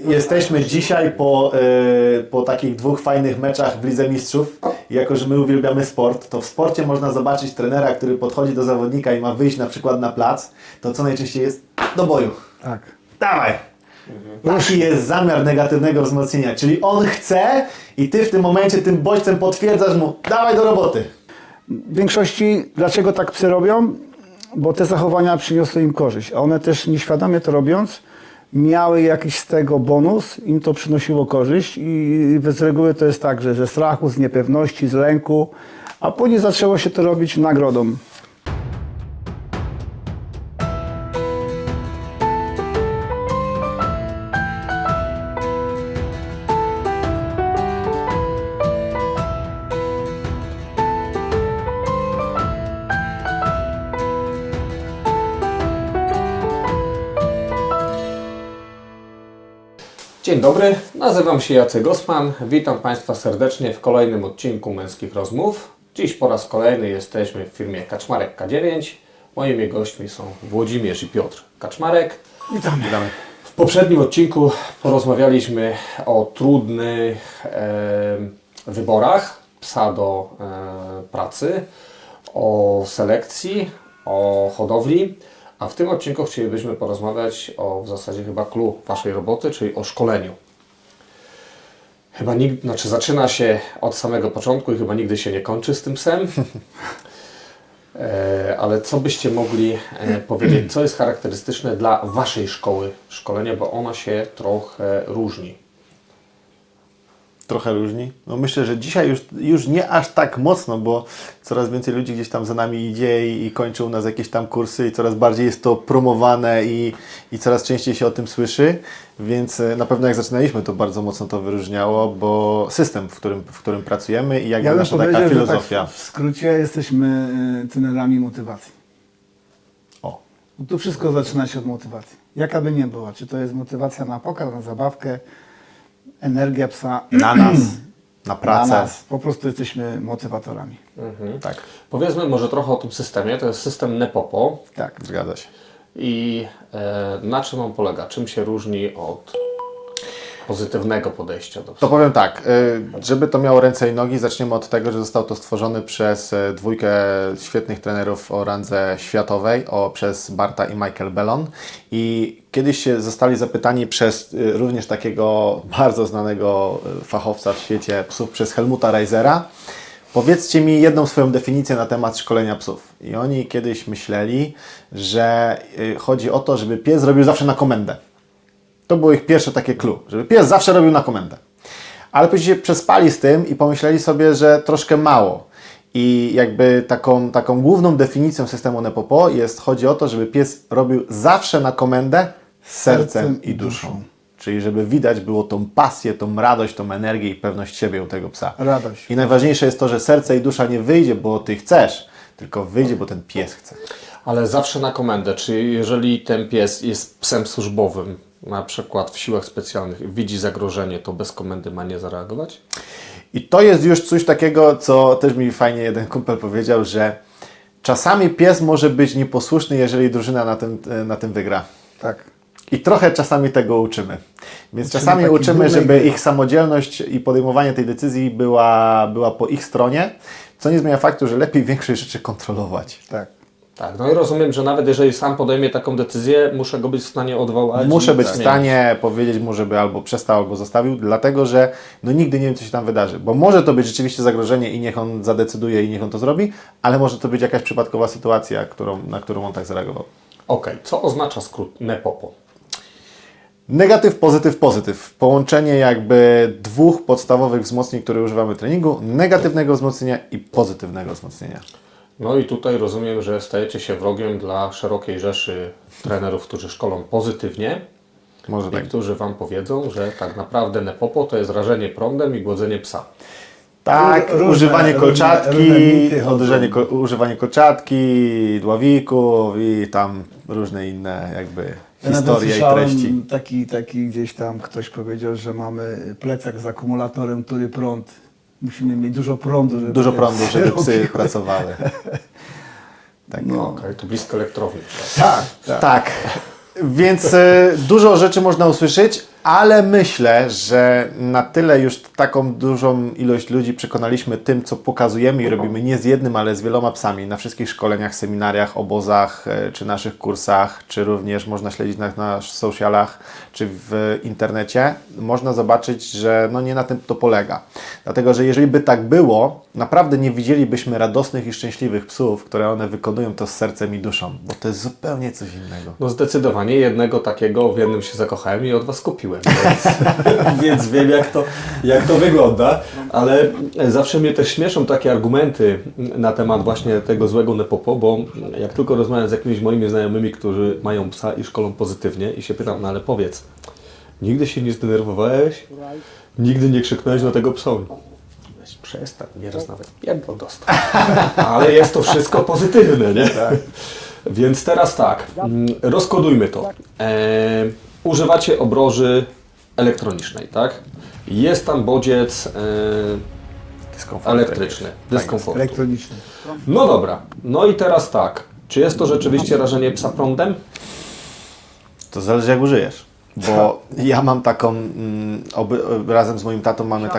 Jesteśmy dzisiaj po takich 2 fajnych meczach w Lidze Mistrzów. Jako że my uwielbiamy sport, to w sporcie można zobaczyć trenera, który podchodzi do zawodnika i ma wyjść na przykład na plac, to co najczęściej jest do boju. Tak. Dawaj! Taki jest zamiar negatywnego wzmocnienia, czyli on chce i ty w tym momencie tym bodźcem potwierdzasz mu, dawaj do roboty. W większości dlaczego tak psy robią? Bo te zachowania przyniosły im korzyść, a one też nieświadomie to robiąc miały jakiś z tego bonus, im to przynosiło korzyść i z reguły to jest tak, że ze strachu, z niepewności, z lęku, a później zaczęło się to robić nagrodą. Dzień dobry, nazywam się Jacek Osman. Witam Państwa serdecznie w kolejnym odcinku Męskich Rozmów. Dziś po raz kolejny jesteśmy w firmie Kaczmarek K9. Moimi gośćmi są Włodzimierz i Piotr Kaczmarek. Witamy. W poprzednim odcinku porozmawialiśmy o trudnych wyborach psa do pracy, o selekcji, o hodowli. A w tym odcinku chcielibyśmy porozmawiać o w zasadzie chyba clou Waszej roboty, czyli o szkoleniu. Chyba zaczyna się od samego początku i chyba nigdy się nie kończy z tym psem. Ale co byście mogli powiedzieć, co jest charakterystyczne dla Waszej szkoły szkolenia, bo ona się trochę różni. Trochę różni. No myślę, że dzisiaj już nie aż tak mocno, bo coraz więcej ludzi gdzieś tam za nami idzie i kończy u nas jakieś tam kursy i coraz bardziej jest to promowane i coraz częściej się o tym słyszy, więc na pewno jak zaczynaliśmy, to bardzo mocno to wyróżniało, bo system, w którym pracujemy i jakby nasza taka filozofia. Tak w skrócie jesteśmy trenerami motywacji. O. Bo tu wszystko zaczyna się od motywacji. Jaka by nie była, czy to jest motywacja na pokarm, na zabawkę, energia psa. Na nas, na pracę. Na nas. Po prostu jesteśmy motywatorami. Tak, Powiedzmy może trochę o tym systemie. To jest system Nepopo. tak, zgadza się. I na czym on polega? Czym się różni od pozytywnego podejścia do psa? To powiem tak, żeby to miało ręce i nogi, zaczniemy od tego, że został to stworzony przez 2 świetnych trenerów o randze światowej, przez Barta i Michael Bellon. I kiedyś się zostali zapytani przez również takiego bardzo znanego fachowca w świecie psów, przez Helmuta Reisera, powiedzcie mi jedną swoją definicję na temat szkolenia psów. I oni kiedyś myśleli, że chodzi o to, żeby pies robił zawsze na komendę. To było ich pierwsze takie clue, żeby pies zawsze robił na komendę. Ale później się przespali z tym i pomyśleli sobie, że troszkę mało. I jakby taką główną definicją systemu Nepopo chodzi o to, żeby pies robił zawsze na komendę sercem i duszą. Czyli żeby widać było tą pasję, tą radość, tą energię i pewność siebie u tego psa. Radość. I najważniejsze jest to, że serce i dusza nie wyjdzie, bo Ty chcesz, tylko wyjdzie, bo ten pies chce. Ale zawsze na komendę. Czy jeżeli ten pies jest psem służbowym, na przykład w siłach specjalnych, widzi zagrożenie, to bez komendy ma nie zareagować? I to jest już coś takiego, co też mi fajnie jeden kumpel powiedział, że czasami pies może być nieposłuszny, jeżeli drużyna na tym wygra. Tak. I trochę czasami tego uczymy. Więc czasami uczymy, żeby ich samodzielność i podejmowanie tej decyzji była po ich stronie, co nie zmienia faktu, że lepiej większość rzeczy kontrolować. Tak. Tak, no i rozumiem, że nawet jeżeli sam podejmie taką decyzję, muszę go być w stanie odwołać. Muszę być w zmienić. stanie powiedzieć mu, żeby albo przestał, albo zostawił, dlatego że nigdy nie wiem, co się tam wydarzy. Bo może to być rzeczywiście zagrożenie i niech on zadecyduje i niech on to zrobi, ale może to być jakaś przypadkowa sytuacja, na którą on tak zareagował. Okej, co oznacza skrót Nepopo? Negatyw, pozytyw, pozytyw. Połączenie jakby 2 podstawowych wzmocnień, które używamy w treningu. Negatywnego wzmocnienia i pozytywnego wzmocnienia. No i tutaj rozumiem, że stajecie się wrogiem dla szerokiej rzeszy trenerów, którzy szkolą pozytywnie. Może tak. Niektórzy Wam powiedzą, że tak naprawdę Nepopo to jest rażenie prądem i głodzenie psa. Tak, używanie kolczatki, używanie kolczatki, dławików i tam różne inne jakby historie i treści. Taki gdzieś tam ktoś powiedział, że mamy plecak z akumulatorem, który prąd. Musimy mieć dużo prądu, żeby psy pracowały. Tak. No. Okej, to blisko elektrowni. Tak. Tak. Więc dużo rzeczy można usłyszeć, Ale myślę, że na tyle już taką dużą ilość ludzi przekonaliśmy tym, co pokazujemy i robimy nie z jednym, ale z wieloma psami na wszystkich szkoleniach, seminariach, obozach, czy naszych kursach, czy również można śledzić na naszych socialach, czy w internecie. Można zobaczyć, że no nie na tym to polega. Dlatego, że jeżeli by tak było, naprawdę nie widzielibyśmy radosnych i szczęśliwych psów, które one wykonują to z sercem i duszą, bo to jest zupełnie coś innego. No zdecydowanie jednego takiego, w jednym się zakochałem i od Was kupiłem, więc, więc wiem jak to wygląda, ale zawsze mnie też śmieszą takie argumenty na temat właśnie tego złego Nepopo, bo jak tylko rozmawiam z jakimiś moimi znajomymi, którzy mają psa i szkolą pozytywnie i się pytam, no ale powiedz, nigdy się nie zdenerwowałeś? Nigdy nie krzyknąłeś do tego psa? Weź przestań, nieraz nawet pierdol dostał. Ale jest to wszystko pozytywne, nie? Więc teraz tak, rozkodujmy to. Używacie obroży elektronicznej, tak? Jest tam bodziec elektryczny, dyskomfort. Elektroniczny. No dobra, no i teraz tak. Czy jest to rzeczywiście rażenie psa prądem? To zależy jak użyjesz. Bo ja mam taką, razem z moim tatą mamy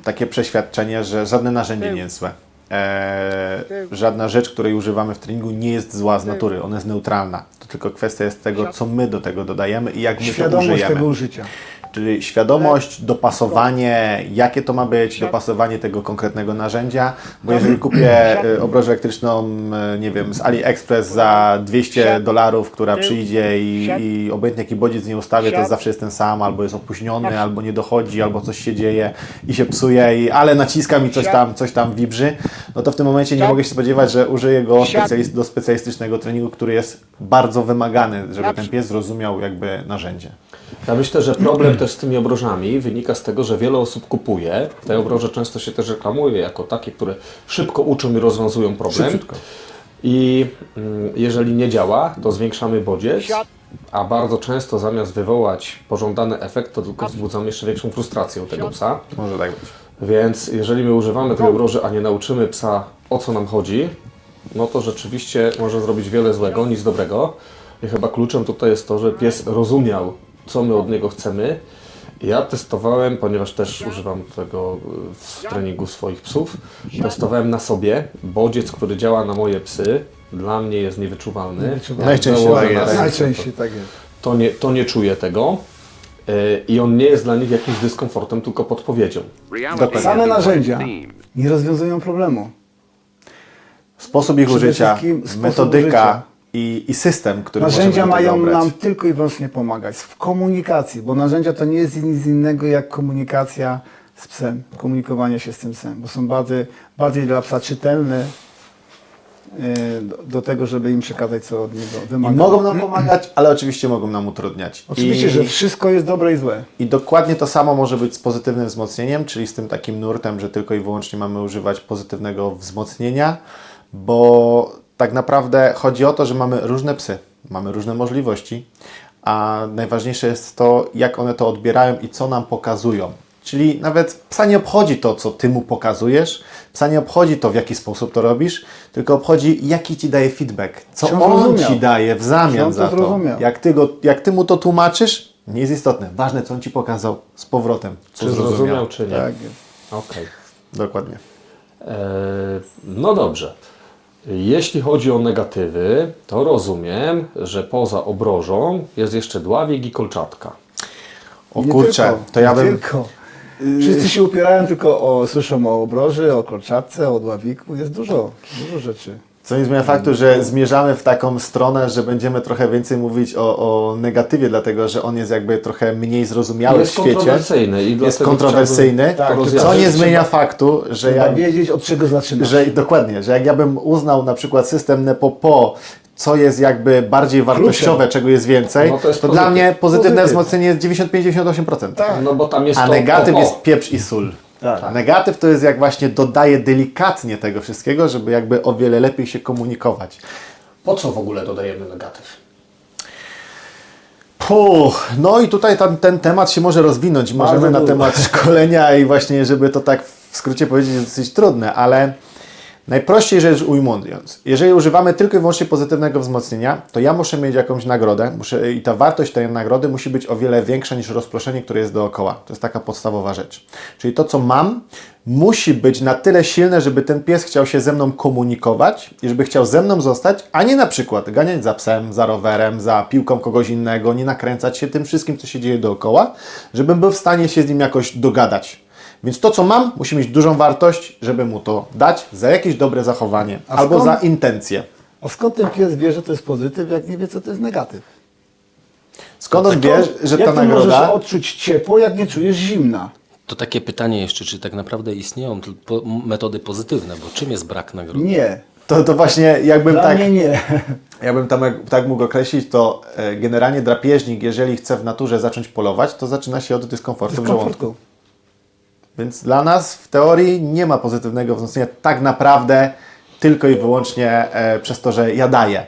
takie przeświadczenie, że żadne narzędzie nie jest złe. Żadna rzecz, której używamy w treningu nie jest zła z natury, ona jest neutralna. To tylko kwestia jest tego, co my do tego dodajemy i jak my to Świadomość użyjemy. tego użycia. Czyli świadomość, dopasowanie, jakie to ma być, dopasowanie tego konkretnego narzędzia, bo jeżeli kupię obrożę elektryczną, nie wiem, z AliExpress za $200, która przyjdzie i obojętnie jaki bodziec nie ustawię, to zawsze jest ten sam, albo jest opóźniony, albo nie dochodzi, albo coś się dzieje i się psuje, ale naciskam i coś tam wibrzy, no to w tym momencie nie mogę się spodziewać, że użyję go do specjalistycznego treningu, który jest bardzo wymagany, żeby ten pies zrozumiał jakby narzędzie. Ja myślę, że problem też z tymi obrożami wynika z tego, że wiele osób kupuje. Te obroże często się też reklamuje jako takie, które szybko uczą i rozwiązują problem. Szybciutko. I jeżeli nie działa, to zwiększamy bodziec, a bardzo często zamiast wywołać pożądany efekt, to tylko wzbudzamy jeszcze większą frustrację u tego psa. Może tak być. Więc jeżeli my używamy tej obroży, a nie nauczymy psa, o co nam chodzi, no to rzeczywiście może zrobić wiele złego, nic dobrego. I chyba kluczem tutaj jest to, że pies rozumiał, co my od niego chcemy. Ja testowałem, ponieważ też używam tego w treningu swoich psów, testowałem na sobie. Bodziec, który działa na moje psy, dla mnie jest niewyczuwalny. Najczęściej Założę tak na jest. ręce, Najczęściej tak jest. to nie czuję tego. I on nie jest dla nich jakimś dyskomfortem, tylko podpowiedzią. Same narzędzia nie rozwiązują problemu. Sposób ich Przede użycia, wszystkim sposób metodyka użycia. i system, który Narzędzia możemy do tego mają obrać. nam tylko i wyłącznie pomagać w komunikacji, bo narzędzia to nie jest nic innego jak komunikacja z psem, komunikowanie się z tym psem, bo są bardziej dla psa czytelne do tego, żeby im przekazać, co od niego I wymaga. mogą nam pomagać, ale oczywiście mogą nam utrudniać. Oczywiście, że wszystko jest dobre i złe. I dokładnie to samo może być z pozytywnym wzmocnieniem, czyli z tym takim nurtem, że tylko i wyłącznie mamy używać pozytywnego wzmocnienia, bo tak naprawdę chodzi o to, że mamy różne psy, mamy różne możliwości, a najważniejsze jest to, jak one to odbierają i co nam pokazują. Czyli nawet psa nie obchodzi to, co Ty mu pokazujesz, psa nie obchodzi to, w jaki sposób to robisz, tylko obchodzi, jaki Ci daje feedback, co Czy on on zrozumiał? Ci daje w Czy zamian on to za to. zrozumiał? Jak Ty mu to tłumaczysz, nie jest istotne. Ważne, co on Ci pokazał z powrotem. Czy zrozumiał, czy nie. Tak jest. Okej. Dokładnie. No dobrze. Jeśli chodzi o negatywy, to rozumiem, że poza obrożą jest jeszcze dławik i kolczatka. O Nie kurczę, tylko, to ja nie bym... Tylko. Wszyscy się upierają tylko słyszą o obroży, o kolczatce, o dławiku. Jest dużo rzeczy. Co nie zmienia faktu, że zmierzamy w taką stronę, że będziemy trochę więcej mówić o negatywie, dlatego że on jest jakby trochę mniej zrozumiały w Jest świecie. kontrowersyjny. I Jest dlatego kontrowersyjny, chciałbym to co rozjaśnić. nie zmienia faktu, że Trzeba jak, wiedzieć, od czego zaczynać. dokładnie, że jak ja bym uznał na przykład system Nepopo, co jest jakby bardziej wartościowe, czego jest więcej, No to jest dla pozytyw. mnie pozytywne Pozytyw. wzmocnienie jest 95-98%. Tak. No bo tam jest A to negatyw po. jest pieprz i sól. Tak. Negatyw to jest jak właśnie dodaje delikatnie tego wszystkiego, żeby jakby o wiele lepiej się komunikować. Po co w ogóle dodajemy negatyw? No i tutaj ten temat się może rozwinąć. Możemy Bardzo na dużo. temat szkolenia i właśnie, żeby to tak w skrócie powiedzieć, jest dosyć trudne, ale Najprościej rzecz ujmując, jeżeli używamy tylko i wyłącznie pozytywnego wzmocnienia, to ja muszę mieć jakąś nagrodę i ta wartość tej nagrody musi być o wiele większa niż rozproszenie, które jest dookoła. To jest taka podstawowa rzecz. Czyli to, co mam, musi być na tyle silne, żeby ten pies chciał się ze mną komunikować i żeby chciał ze mną zostać, a nie na przykład ganiać za psem, za rowerem, za piłką kogoś innego, nie nakręcać się tym wszystkim, co się dzieje dookoła, żebym był w stanie się z nim jakoś dogadać. Więc to, co mam, musi mieć dużą wartość, żeby mu to dać za jakieś dobre zachowanie albo skąd- za intencje. A skąd ten pies wie, że to jest pozytyw, jak nie wie, co to jest negatyw? Skąd on wie, że ta jak ty możesz nagroda... odczuć ciepło, jak nie czujesz zimna? To takie pytanie jeszcze, czy tak naprawdę istnieją metody pozytywne, bo czym jest brak nagrody? Nie. To właśnie jakbym Dla tak... mnie nie. Jakbym tak mógł określić, to generalnie drapieżnik, jeżeli chce w naturze zacząć polować, to zaczyna się od dyskomfortu w żołądku. Komfortu. Więc dla nas w teorii nie ma pozytywnego wzmocnienia tak naprawdę tylko i wyłącznie przez to, że ja daję.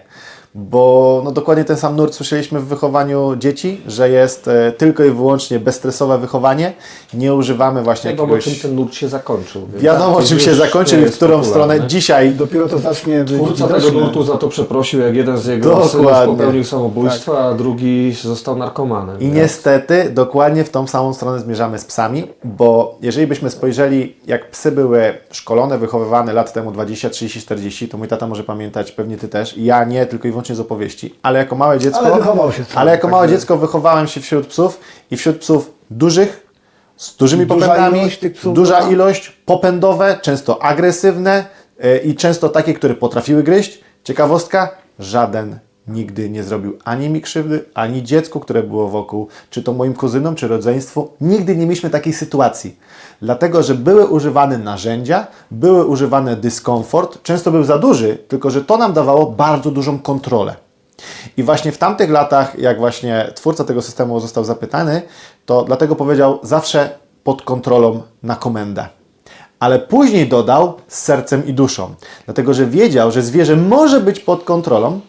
Bo no, dokładnie ten sam nurt słyszeliśmy w wychowaniu dzieci, że jest tylko i wyłącznie bezstresowe wychowanie. Nie używamy właśnie Wiadomo, jakiegoś... czym ten nurt się zakończył. więc Wiadomo, tak, czym już się nie zakończył i w jest którą popularne. stronę dzisiaj... Dopiero to zacznie być Twórca tego widoczne. nurtu za to przeprosił, jak jeden z jego Dokładnie. synów popełnił samobójstwo, a drugi został narkomanem. I niestety dokładnie w tą samą stronę zmierzamy z psami, bo jeżeli byśmy spojrzeli, jak psy były szkolone, wychowywane lat temu 20, 30, 40, to mój tata może pamiętać, pewnie Ty też, ja nie, tylko i wyłącznie z opowieści, ale jako małe dziecko, Ale wychował się trochę, ale jako małe także- dziecko wychowałem się wśród psów i wśród psów dużych, z dużymi Duża popędami, ilość tych psów duża była? ilość, popędowe, często agresywne i często takie, które potrafiły gryźć. Ciekawostka, żaden nigdy nie zrobił ani mi krzywdy, ani dziecku, które było wokół, czy to moim kuzynom, czy rodzeństwu. Nigdy nie mieliśmy takiej sytuacji. Dlatego, że były używane narzędzia, były używane dyskomfort, często był za duży, tylko że to nam dawało bardzo dużą kontrolę. I właśnie w tamtych latach, jak właśnie twórca tego systemu został zapytany, to dlatego powiedział zawsze pod kontrolą na komendę. Ale później dodał z sercem i duszą, dlatego że wiedział, że zwierzę może być pod kontrolą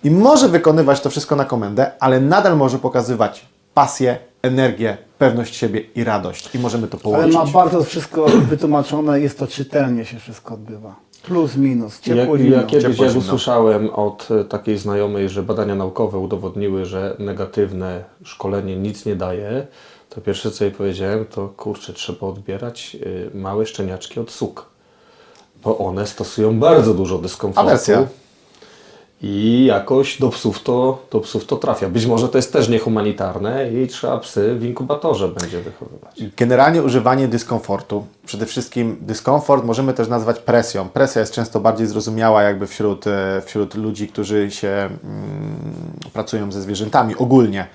i może wykonywać to wszystko na komendę, ale nadal może pokazywać pasję, energię, pewność siebie i radość. I możemy to Ale połączyć. ma bardzo wszystko wytłumaczone, jest to czytelnie się wszystko odbywa. Plus, minus, ciepło, Ja zimno. kiedyś Ciepło, jak zimno. usłyszałem od takiej znajomej, że badania naukowe udowodniły, że negatywne szkolenie nic nie daje, to pierwsze co jej powiedziałem, to kurczę, trzeba odbierać małe szczeniaczki od suk, bo one stosują bardzo dużo dyskomfortu. Awersja. I jakoś do psów to trafia. Być może to jest też niehumanitarne i trzeba psy w inkubatorze będzie wychowywać. Generalnie używanie dyskomfortu. Przede wszystkim dyskomfort możemy też nazwać presją. Presja jest często bardziej zrozumiała jakby wśród ludzi, którzy się pracują ze zwierzętami ogólnie.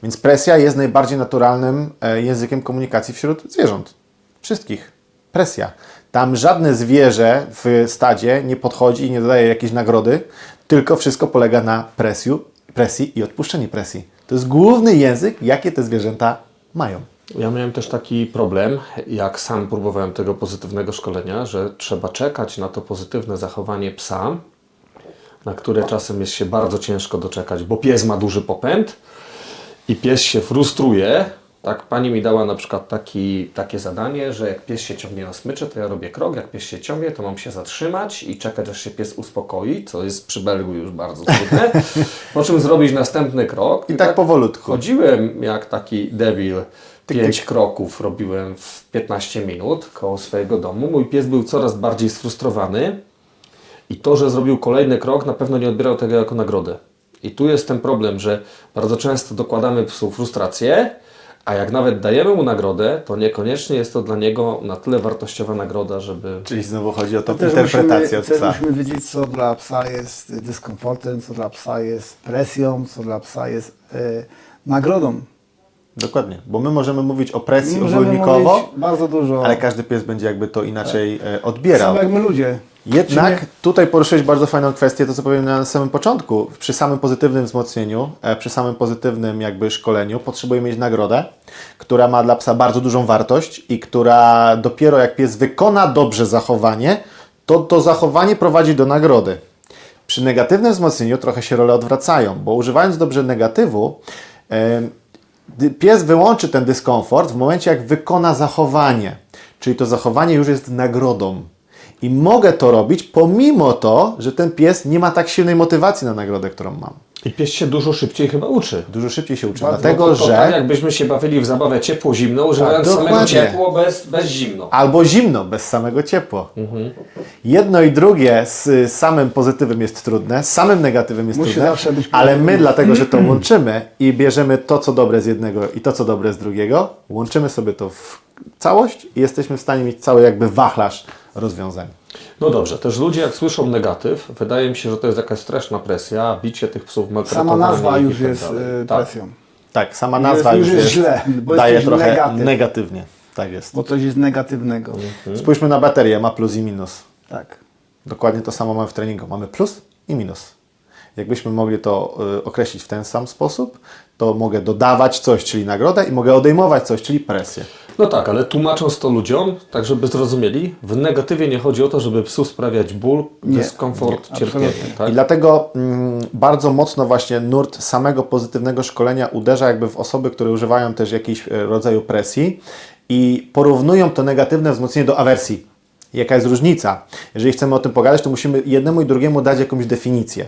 Więc presja jest najbardziej naturalnym językiem komunikacji wśród zwierząt. Wszystkich. Presja. Tam żadne zwierzę w stadzie nie podchodzi i nie dodaje jakiejś nagrody, tylko wszystko polega na presji i odpuszczeniu presji. To jest główny język, jakie te zwierzęta mają. Ja miałem też taki problem, jak sam próbowałem tego pozytywnego szkolenia, że trzeba czekać na to pozytywne zachowanie psa, na które czasem jest się bardzo ciężko doczekać, bo pies ma duży popęd i pies się frustruje. Tak, pani mi dała na przykład takie zadanie, że jak pies się ciągnie na smyczy, to ja robię krok, jak pies się ciągnie, to mam się zatrzymać i czekać, aż się pies uspokoi, co jest przy Belgu już bardzo trudne, po czym zrobić następny krok. I tak powolutku. Chodziłem jak taki debil, 5 kroków robiłem w 15 minut koło swojego domu. Mój pies był coraz bardziej sfrustrowany i to, że zrobił kolejny krok, na pewno nie odbierał tego jako nagrodę. I tu jest ten problem, że bardzo często dokładamy psu frustrację, a jak nawet dajemy mu nagrodę, to niekoniecznie jest to dla niego na tyle wartościowa nagroda, żeby... Czyli znowu chodzi o tą Też interpretację od też psa. musimy wiedzieć, co dla psa jest dyskomfortem, co dla psa jest presją, co dla psa jest nagrodą. Dokładnie, bo my możemy mówić o presji Możemy ogólnikowo, mówić bardzo dużo, ale każdy pies będzie jakby to inaczej odbierał. sam jak my ludzie. Jednak Czy tutaj poruszyłeś bardzo fajną kwestię, to co powiem na samym początku. Przy samym pozytywnym wzmocnieniu, przy samym pozytywnym jakby szkoleniu potrzebujemy mieć nagrodę, która ma dla psa bardzo dużą wartość i która dopiero jak pies wykona dobrze zachowanie, to zachowanie prowadzi do nagrody. Przy negatywnym wzmocnieniu trochę się role odwracają, bo używając dobrze negatywu, pies wyłączy ten dyskomfort w momencie, jak wykona zachowanie. Czyli to zachowanie już jest nagrodą. I mogę to robić pomimo to, że ten pies nie ma tak silnej motywacji na nagrodę, którą mam. I pies się dużo szybciej chyba uczy. Dużo szybciej się uczy, Bardzo. dlatego To że... tak jakbyśmy się bawili w zabawę ciepło-zimno, używając samego dokładnie. ciepło bez zimno. Albo zimno, bez samego ciepła. Jedno i drugie z samym pozytywem jest trudne, z samym negatywem jest Musi trudne, zawsze być ale my pozytywny. dlatego, że to łączymy i bierzemy to, co dobre z jednego i to, co dobre z drugiego, łączymy sobie to w całość i jesteśmy w stanie mieć cały jakby wachlarz rozwiązań. No dobrze, też ludzie jak słyszą negatyw, wydaje mi się, że to jest jakaś straszna presja, bicie tych psów, Sama maltretowanie nazwa ich i już tak jest dalej. presją. Tak, sama nazwa już jest źle, bo daje jesteś trochę negatyw. negatywnie. Tak jest. Bo coś jest negatywnego. Spójrzmy na baterię, ma plus i minus. Tak. Dokładnie to samo mamy w treningu. Mamy plus i minus. Jakbyśmy mogli to określić w ten sam sposób, to mogę dodawać coś, czyli nagrodę i mogę odejmować coś, czyli presję. No tak, ale tłumacząc to ludziom, tak żeby zrozumieli, w negatywie nie chodzi o to, żeby psu sprawiać ból, dyskomfort, cierpienie. absolutnie. Tak? I dlatego bardzo mocno właśnie nurt samego pozytywnego szkolenia uderza jakby w osoby, które używają też jakiegoś rodzaju presji i porównują to negatywne wzmocnienie do awersji. Jaka jest różnica? Jeżeli chcemy o tym pogadać, to musimy jednemu i drugiemu dać jakąś definicję.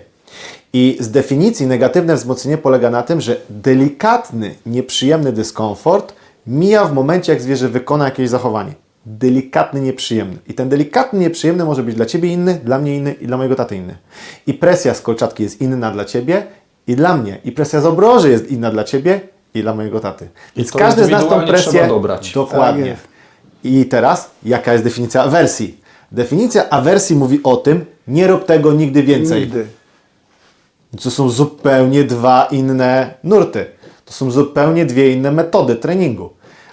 I z definicji negatywne wzmocnienie polega na tym, że delikatny, nieprzyjemny dyskomfort mija w momencie, jak zwierzę wykona jakieś zachowanie. Delikatny, nieprzyjemny. I ten delikatny, nieprzyjemny może być dla Ciebie inny, dla mnie inny i dla mojego taty inny. I presja z kolczatki jest inna dla Ciebie i dla mnie. I presja z obroży jest inna dla Ciebie i dla mojego taty. Więc to każdy z nas tą indywidualnie trzeba presję... dobrać. Tak Dokładnie. jest. I teraz, jaka jest definicja awersji? Definicja awersji mówi o tym, nie rób tego nigdy więcej. Nigdy. To są zupełnie dwa inne nurty. To są zupełnie dwie inne metody treningu.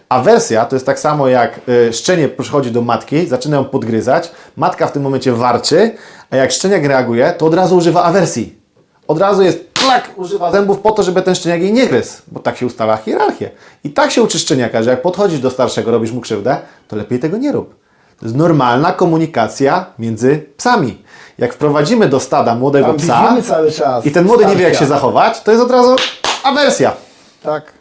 Awersja to jest tak samo jak szczenię przychodzi do matki, zaczyna ją podgryzać, matka w tym momencie warczy, a jak szczeniak reaguje, to od razu używa awersji. Od razu jest klak, używa zębów po to, żeby ten szczeniak jej nie gryzł, bo tak się ustala hierarchię. I tak się uczy szczeniaka, że jak podchodzisz do starszego, robisz mu krzywdę, to lepiej tego nie rób. To jest normalna komunikacja między psami. Jak wprowadzimy do stada młodego Tam psa widzimy cały czas i ten młody nie wie, jak się starcia. zachować, to jest od razu awersja. Tak.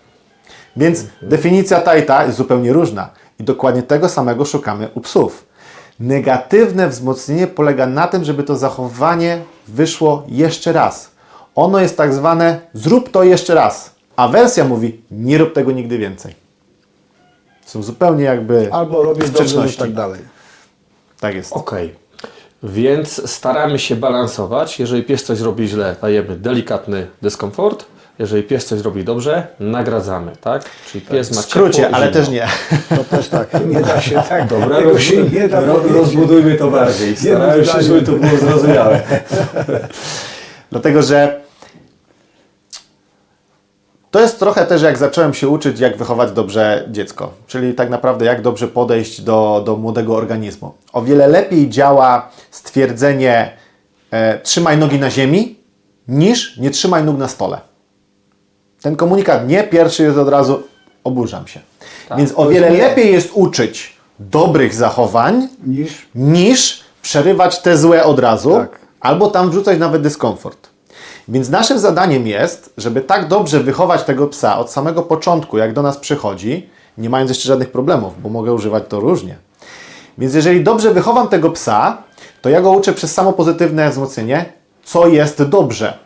Więc definicja ta i ta jest zupełnie różna. I dokładnie tego samego szukamy u psów. Negatywne wzmocnienie polega na tym, żeby to zachowanie wyszło jeszcze raz. Ono jest tak zwane zrób to jeszcze raz. Awersja mówi nie rób tego nigdy więcej. Są zupełnie jakby Albo robisz dobrze lub sprzeczności. tak dalej. Tak jest. Okej. Więc staramy się balansować. Jeżeli pies coś robi źle, dajemy delikatny dyskomfort. Jeżeli pies coś robi dobrze, nagradzamy, tak? Czyli pies W ma skrócie, ciepło, ale zimno. też nie. To też tak. Nie da się tak. Dobra, Tego się nie da powiedzieć. rozbudujmy to bardziej. Starałem się, żeby to było zrozumiałe. Dlatego, że to jest trochę też jak zacząłem się uczyć, jak wychować dobrze dziecko. Czyli tak naprawdę jak dobrze podejść do młodego organizmu. O wiele lepiej działa stwierdzenie trzymaj nogi na ziemi, niż nie trzymaj nóg na stole. Ten komunikat nie pierwszy jest od razu oburzam się. Więc o wiele lepiej jest uczyć dobrych zachowań, niż przerywać te złe od razu, Tak. albo tam wrzucać nawet dyskomfort. Więc naszym zadaniem jest, żeby tak dobrze wychować tego psa od samego początku, jak do nas przychodzi, nie mając jeszcze żadnych problemów, bo mogę używać to różnie. Więc jeżeli dobrze wychowam tego psa, to ja go uczę przez samo pozytywne wzmocnienie, co jest dobrze.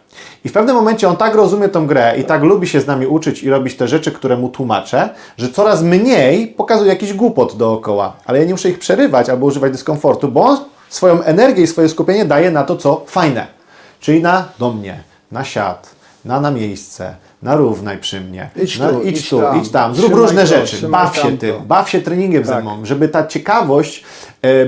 I w pewnym momencie on tak rozumie tą grę i tak lubi się z nami uczyć i robić te rzeczy, które mu tłumaczę, że coraz mniej pokazuje jakiś głupot dookoła. Ale ja nie muszę ich przerywać albo używać dyskomfortu, bo on swoją energię i swoje skupienie daje na to, co fajne. Czyli do mnie, na siat, na miejsce, na równaj przy mnie. Idź No, tu, idź tam, idź tam, zrób trzymaj różne to, rzeczy, trzymaj baw się tamto. tym, baw się treningiem ze Tak. mną, żeby ta ciekawość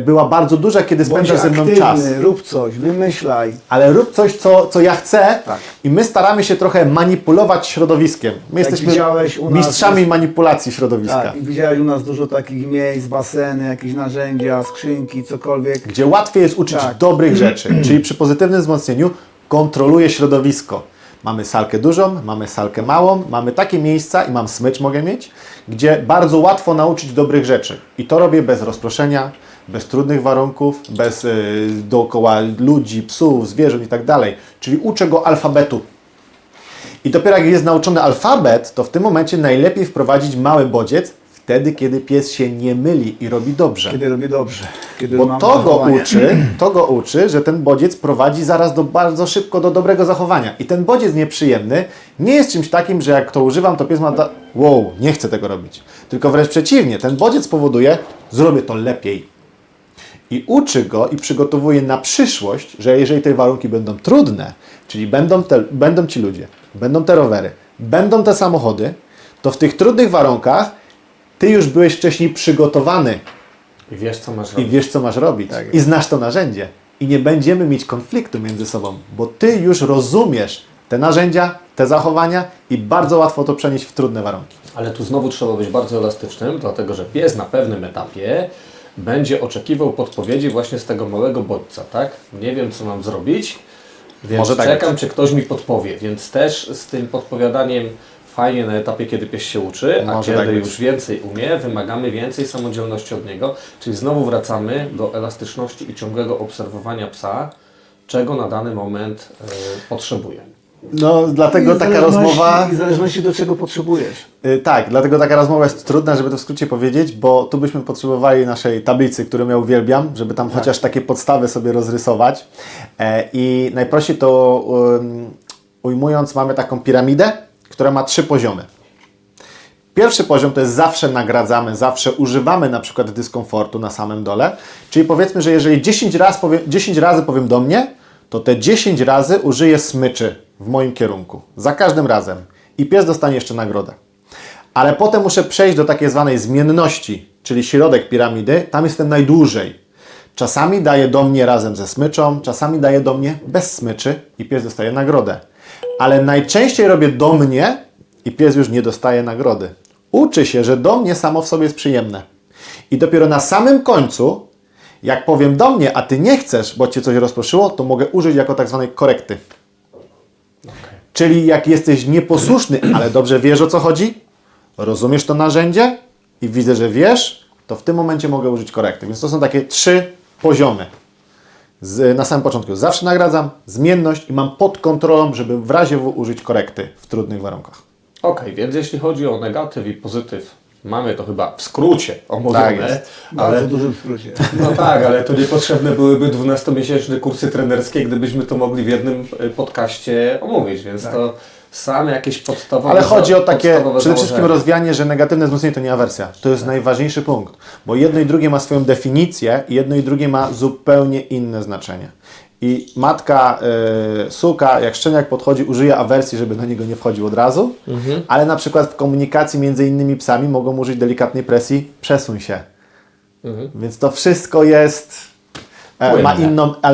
była bardzo duża, kiedy Bądź spędzasz ze mną aktywny, czas. rób coś, wymyślaj. Ale rób coś, co ja chcę Tak. i my staramy się trochę manipulować środowiskiem. My jesteśmy widziałeś u nas mistrzami jest- manipulacji środowiska. Tak, i widziałeś u nas dużo takich miejsc, baseny, jakieś narzędzia, skrzynki, cokolwiek. Gdzie łatwiej jest uczyć Tak. dobrych rzeczy. Czyli przy pozytywnym wzmocnieniu kontroluję środowisko. Mamy salkę dużą, mamy salkę małą, mamy takie miejsca i mam smycz mogę mieć, gdzie bardzo łatwo nauczyć dobrych rzeczy. I to robię bez rozproszenia, bez trudnych warunków, bez dookoła ludzi, psów, zwierząt i tak dalej. Czyli uczę go alfabetu. I dopiero jak jest nauczony alfabet, to w tym momencie najlepiej wprowadzić mały bodziec w Wtedy, kiedy pies się nie myli i robi dobrze. Kiedy robi dobrze. Kiedy Bo mam to go, zachowanie. to go uczy, że ten bodziec prowadzi zaraz bardzo szybko do dobrego zachowania. I ten bodziec nieprzyjemny nie jest czymś takim, że jak to używam, to pies ma wow, nie chcę tego robić. Tylko wręcz przeciwnie, ten bodziec powoduje, zrobię to lepiej. I uczy go i przygotowuje na przyszłość, że jeżeli te warunki będą trudne, czyli będą ci ludzie, będą te rowery, będą te samochody, to w tych trudnych warunkach ty już byłeś wcześniej przygotowany I wiesz, co masz i robić. wiesz, co masz robić. I znasz to narzędzie. I nie będziemy mieć konfliktu między sobą, bo ty już rozumiesz te narzędzia, te zachowania i bardzo łatwo to przenieść w trudne warunki. Ale tu znowu trzeba być bardzo elastycznym, dlatego że pies na pewnym etapie będzie oczekiwał podpowiedzi właśnie z tego małego bodźca, tak? Nie wiem, co mam zrobić, więc Może tak czekam, być. czy ktoś mi podpowie. Więc też z tym podpowiadaniem fajnie na etapie, kiedy pies się uczy, a Może kiedy tak być. już więcej umie, wymagamy więcej samodzielności od niego, czyli znowu wracamy do elastyczności i ciągłego obserwowania psa, czego na dany moment potrzebuje. No, dlatego I taka zależności- rozmowa... I w zależności do czego potrzebujesz. Tak, dlatego taka rozmowa jest trudna, żeby to w skrócie powiedzieć, bo tu byśmy potrzebowali naszej tablicy, którą ja uwielbiam, żeby tam chociaż takie podstawy sobie rozrysować. I najprościej to ujmując, mamy taką piramidę, która ma 3 poziomy. Pierwszy poziom to jest zawsze nagradzamy, zawsze używamy na przykład dyskomfortu na samym dole. Czyli powiedzmy, że jeżeli 10 razy powiem do mnie, to te 10 razy użyję smyczy w moim kierunku. Za każdym razem. I pies dostanie jeszcze nagrodę. Ale potem muszę przejść do takiej zwanej zmienności, czyli środek piramidy. Tam jestem najdłużej. Czasami daje do mnie razem ze smyczą, czasami daje do mnie bez smyczy i pies dostaje nagrodę. Ale najczęściej robię do mnie i pies już nie dostaje nagrody. Uczy się, że do mnie samo w sobie jest przyjemne. I dopiero na samym końcu, jak powiem do mnie, a ty nie chcesz, bo cię coś rozproszyło, to mogę użyć jako tak zwanej korekty. Czyli jak jesteś nieposłuszny, ale dobrze wiesz, o co chodzi, rozumiesz to narzędzie i widzę, że wiesz, to w tym momencie mogę użyć korekty. Więc to są takie 3 poziomy. Na samym początku zawsze nagradzam, zmienność i mam pod kontrolą, żeby w razie W użyć korekty w trudnych warunkach. Okej, więc jeśli chodzi o negatyw i pozytyw, mamy to chyba w skrócie omówione, Tak jest. Ale ale w dużym skrócie. no tak, ale to niepotrzebne byłyby 12-miesięczne kursy trenerskie, gdybyśmy to mogli w jednym podcaście omówić, więc to same jakieś podstawowe Ale chodzi o takie podstawowe przede wszystkim założenia. rozwianie, że negatywne wzmocnienie to nie awersja. To jest najważniejszy punkt, bo jedno i drugie ma swoją definicję i jedno i drugie ma zupełnie inne znaczenie. I matka suka, jak szczeniak podchodzi, użyje awersji, żeby do niego nie wchodził od razu, ale na przykład w komunikacji między innymi psami mogą użyć delikatnej presji, przesuń się. Więc to wszystko jest,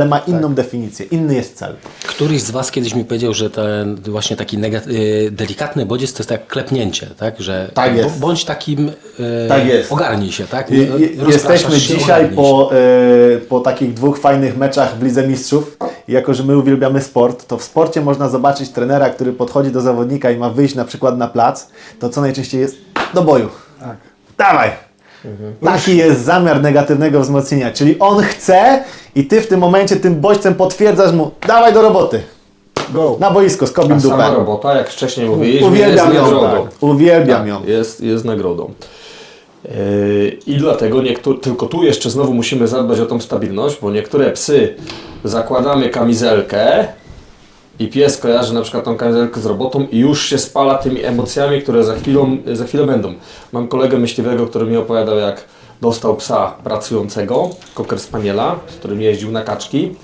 ma inną definicję, inny jest cel. Któryś z Was kiedyś mi powiedział, że ten właśnie taki delikatny bodziec to jest jak klepnięcie, tak? Że Tak jest. bądź takim, Tak jest. ogarnij się, tak? Jesteśmy Rozpraszasz się, dzisiaj ogarnij się. po takich 2 fajnych meczach w Lidze Mistrzów. I jako, że my uwielbiamy sport, to w sporcie można zobaczyć trenera, który podchodzi do zawodnika i ma wyjść na przykład na plac, to co najczęściej jest do boju. Tak. Dawaj! Taki jest zamiar negatywnego wzmocnienia, czyli on chce i ty w tym momencie tym bodźcem potwierdzasz mu, dawaj do roboty. Go. Na boisko, z kobim Ta sama dupę. robota, jak wcześniej mówiliśmy, Uwielbiam jest ją, nagrodą. tak. Uwielbiam ją. Jest nagrodą. I dlatego tylko tu jeszcze znowu musimy zadbać o tą stabilność, bo niektóre psy zakładamy kamizelkę i pies kojarzy na przykład tą kamizelkę z robotą i już się spala tymi emocjami, które za chwilę będą. Mam kolegę myśliwego, który mi opowiadał, jak dostał psa pracującego, cocker spaniela, z którym jeździł na kaczki.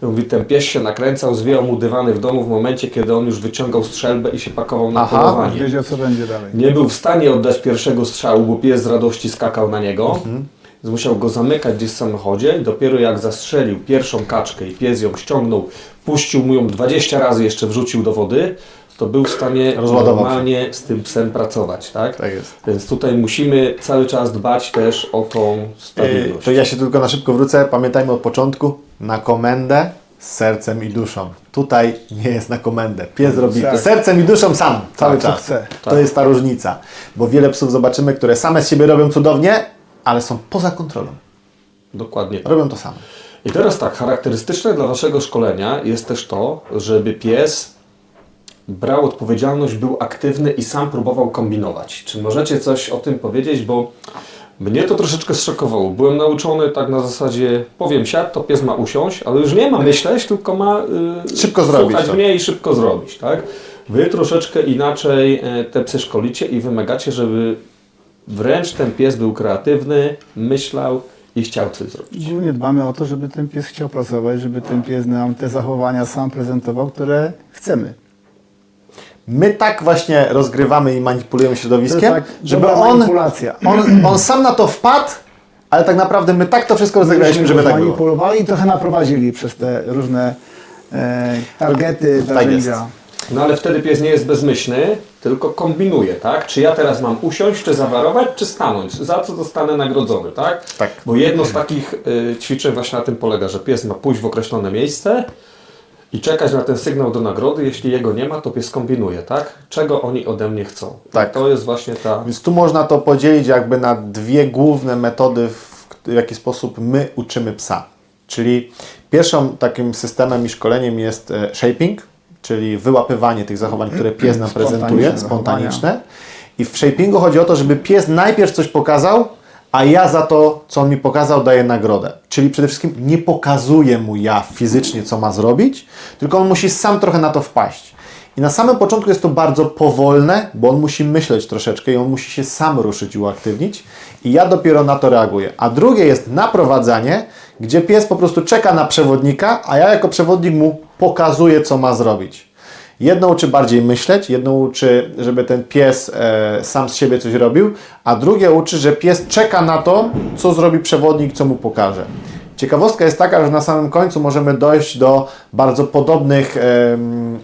Mówi, ten pies się nakręcał, zwijał mu dywany w domu w momencie, kiedy on już wyciągał strzelbę i się pakował na polowanie. Wiedział, co będzie dalej. Nie był w stanie oddać pierwszego strzału, bo pies z radości skakał na niego. Więc musiał go zamykać gdzieś w samochodzie. Dopiero jak zastrzelił pierwszą kaczkę i pies ją ściągnął, puścił mu ją 20 razy, jeszcze wrzucił do wody, to był w stanie Rozładował się. normalnie z tym psem pracować. Tak? Tak jest. Więc tutaj musimy cały czas dbać też o tą stabilność. To ja się tylko na szybko wrócę. Pamiętajmy od początku, na komendę z sercem i duszą. Tutaj nie jest na komendę. Pies robi Tak. sercem i duszą sam, cały co czas. chce. To jest ta różnica. Bo wiele psów zobaczymy, które same z siebie robią cudownie, ale są poza kontrolą. Dokładnie tak. Robią to same. I teraz tak, charakterystyczne dla Waszego szkolenia jest też to, żeby pies brał odpowiedzialność, był aktywny i sam próbował kombinować. Czy możecie coś o tym powiedzieć? Bo mnie to troszeczkę zszokowało. Byłem nauczony tak na zasadzie, powiem siad, to pies ma usiąść, ale już nie ma myśleć, tylko ma Szybko zrobić słuchać to. mnie i szybko zrobić. Tak? Wy troszeczkę inaczej te psy szkolicie i wymagacie, żeby wręcz ten pies był kreatywny, myślał i chciał coś zrobić. Głównie dbamy o to, żeby ten pies chciał pracować, żeby ten pies nam te zachowania sam prezentował, które chcemy. My tak właśnie rozgrywamy i manipulujemy środowiskiem, To jest tak żeby dobra on manipulacja. on sam na to wpadł, ale tak naprawdę my tak to wszystko rozegraliśmy, żeby tak było. manipulowali i trochę naprowadzili przez te różne targety, narzędzia. No ale wtedy pies nie jest bezmyślny, tylko kombinuje, tak? Czy ja teraz mam usiąść, czy zawarować, czy stanąć? Za co zostanę nagrodzony, tak? Tak. Bo jedno z takich ćwiczeń właśnie na tym polega, że pies ma pójść w określone miejsce i czekać na ten sygnał do nagrody. Jeśli jego nie ma, to pies kombinuje, tak? Czego oni ode mnie chcą. Tak. To jest właśnie ta... Więc tu można to podzielić jakby na dwie główne metody, w jaki sposób my uczymy psa. Czyli pierwszym takim systemem i szkoleniem jest shaping, czyli wyłapywanie tych zachowań, które pies nam prezentuje, spontaniczne. I w shapingu chodzi o to, żeby pies najpierw coś pokazał, a ja za to, co on mi pokazał, daję nagrodę. Czyli przede wszystkim nie pokazuję mu ja fizycznie, co ma zrobić, tylko on musi sam trochę na to wpaść. I na samym początku jest to bardzo powolne, bo on musi myśleć troszeczkę i on musi się sam ruszyć i uaktywnić. I ja dopiero na to reaguję. A drugie jest naprowadzanie, gdzie pies po prostu czeka na przewodnika, a ja jako przewodnik mu pokazuję, co ma zrobić. Jedno uczy bardziej myśleć, jedno uczy, żeby ten pies sam z siebie coś robił, a drugie uczy, że pies czeka na to, co zrobi przewodnik, co mu pokaże. Ciekawostka jest taka, że na samym końcu możemy dojść do bardzo podobnych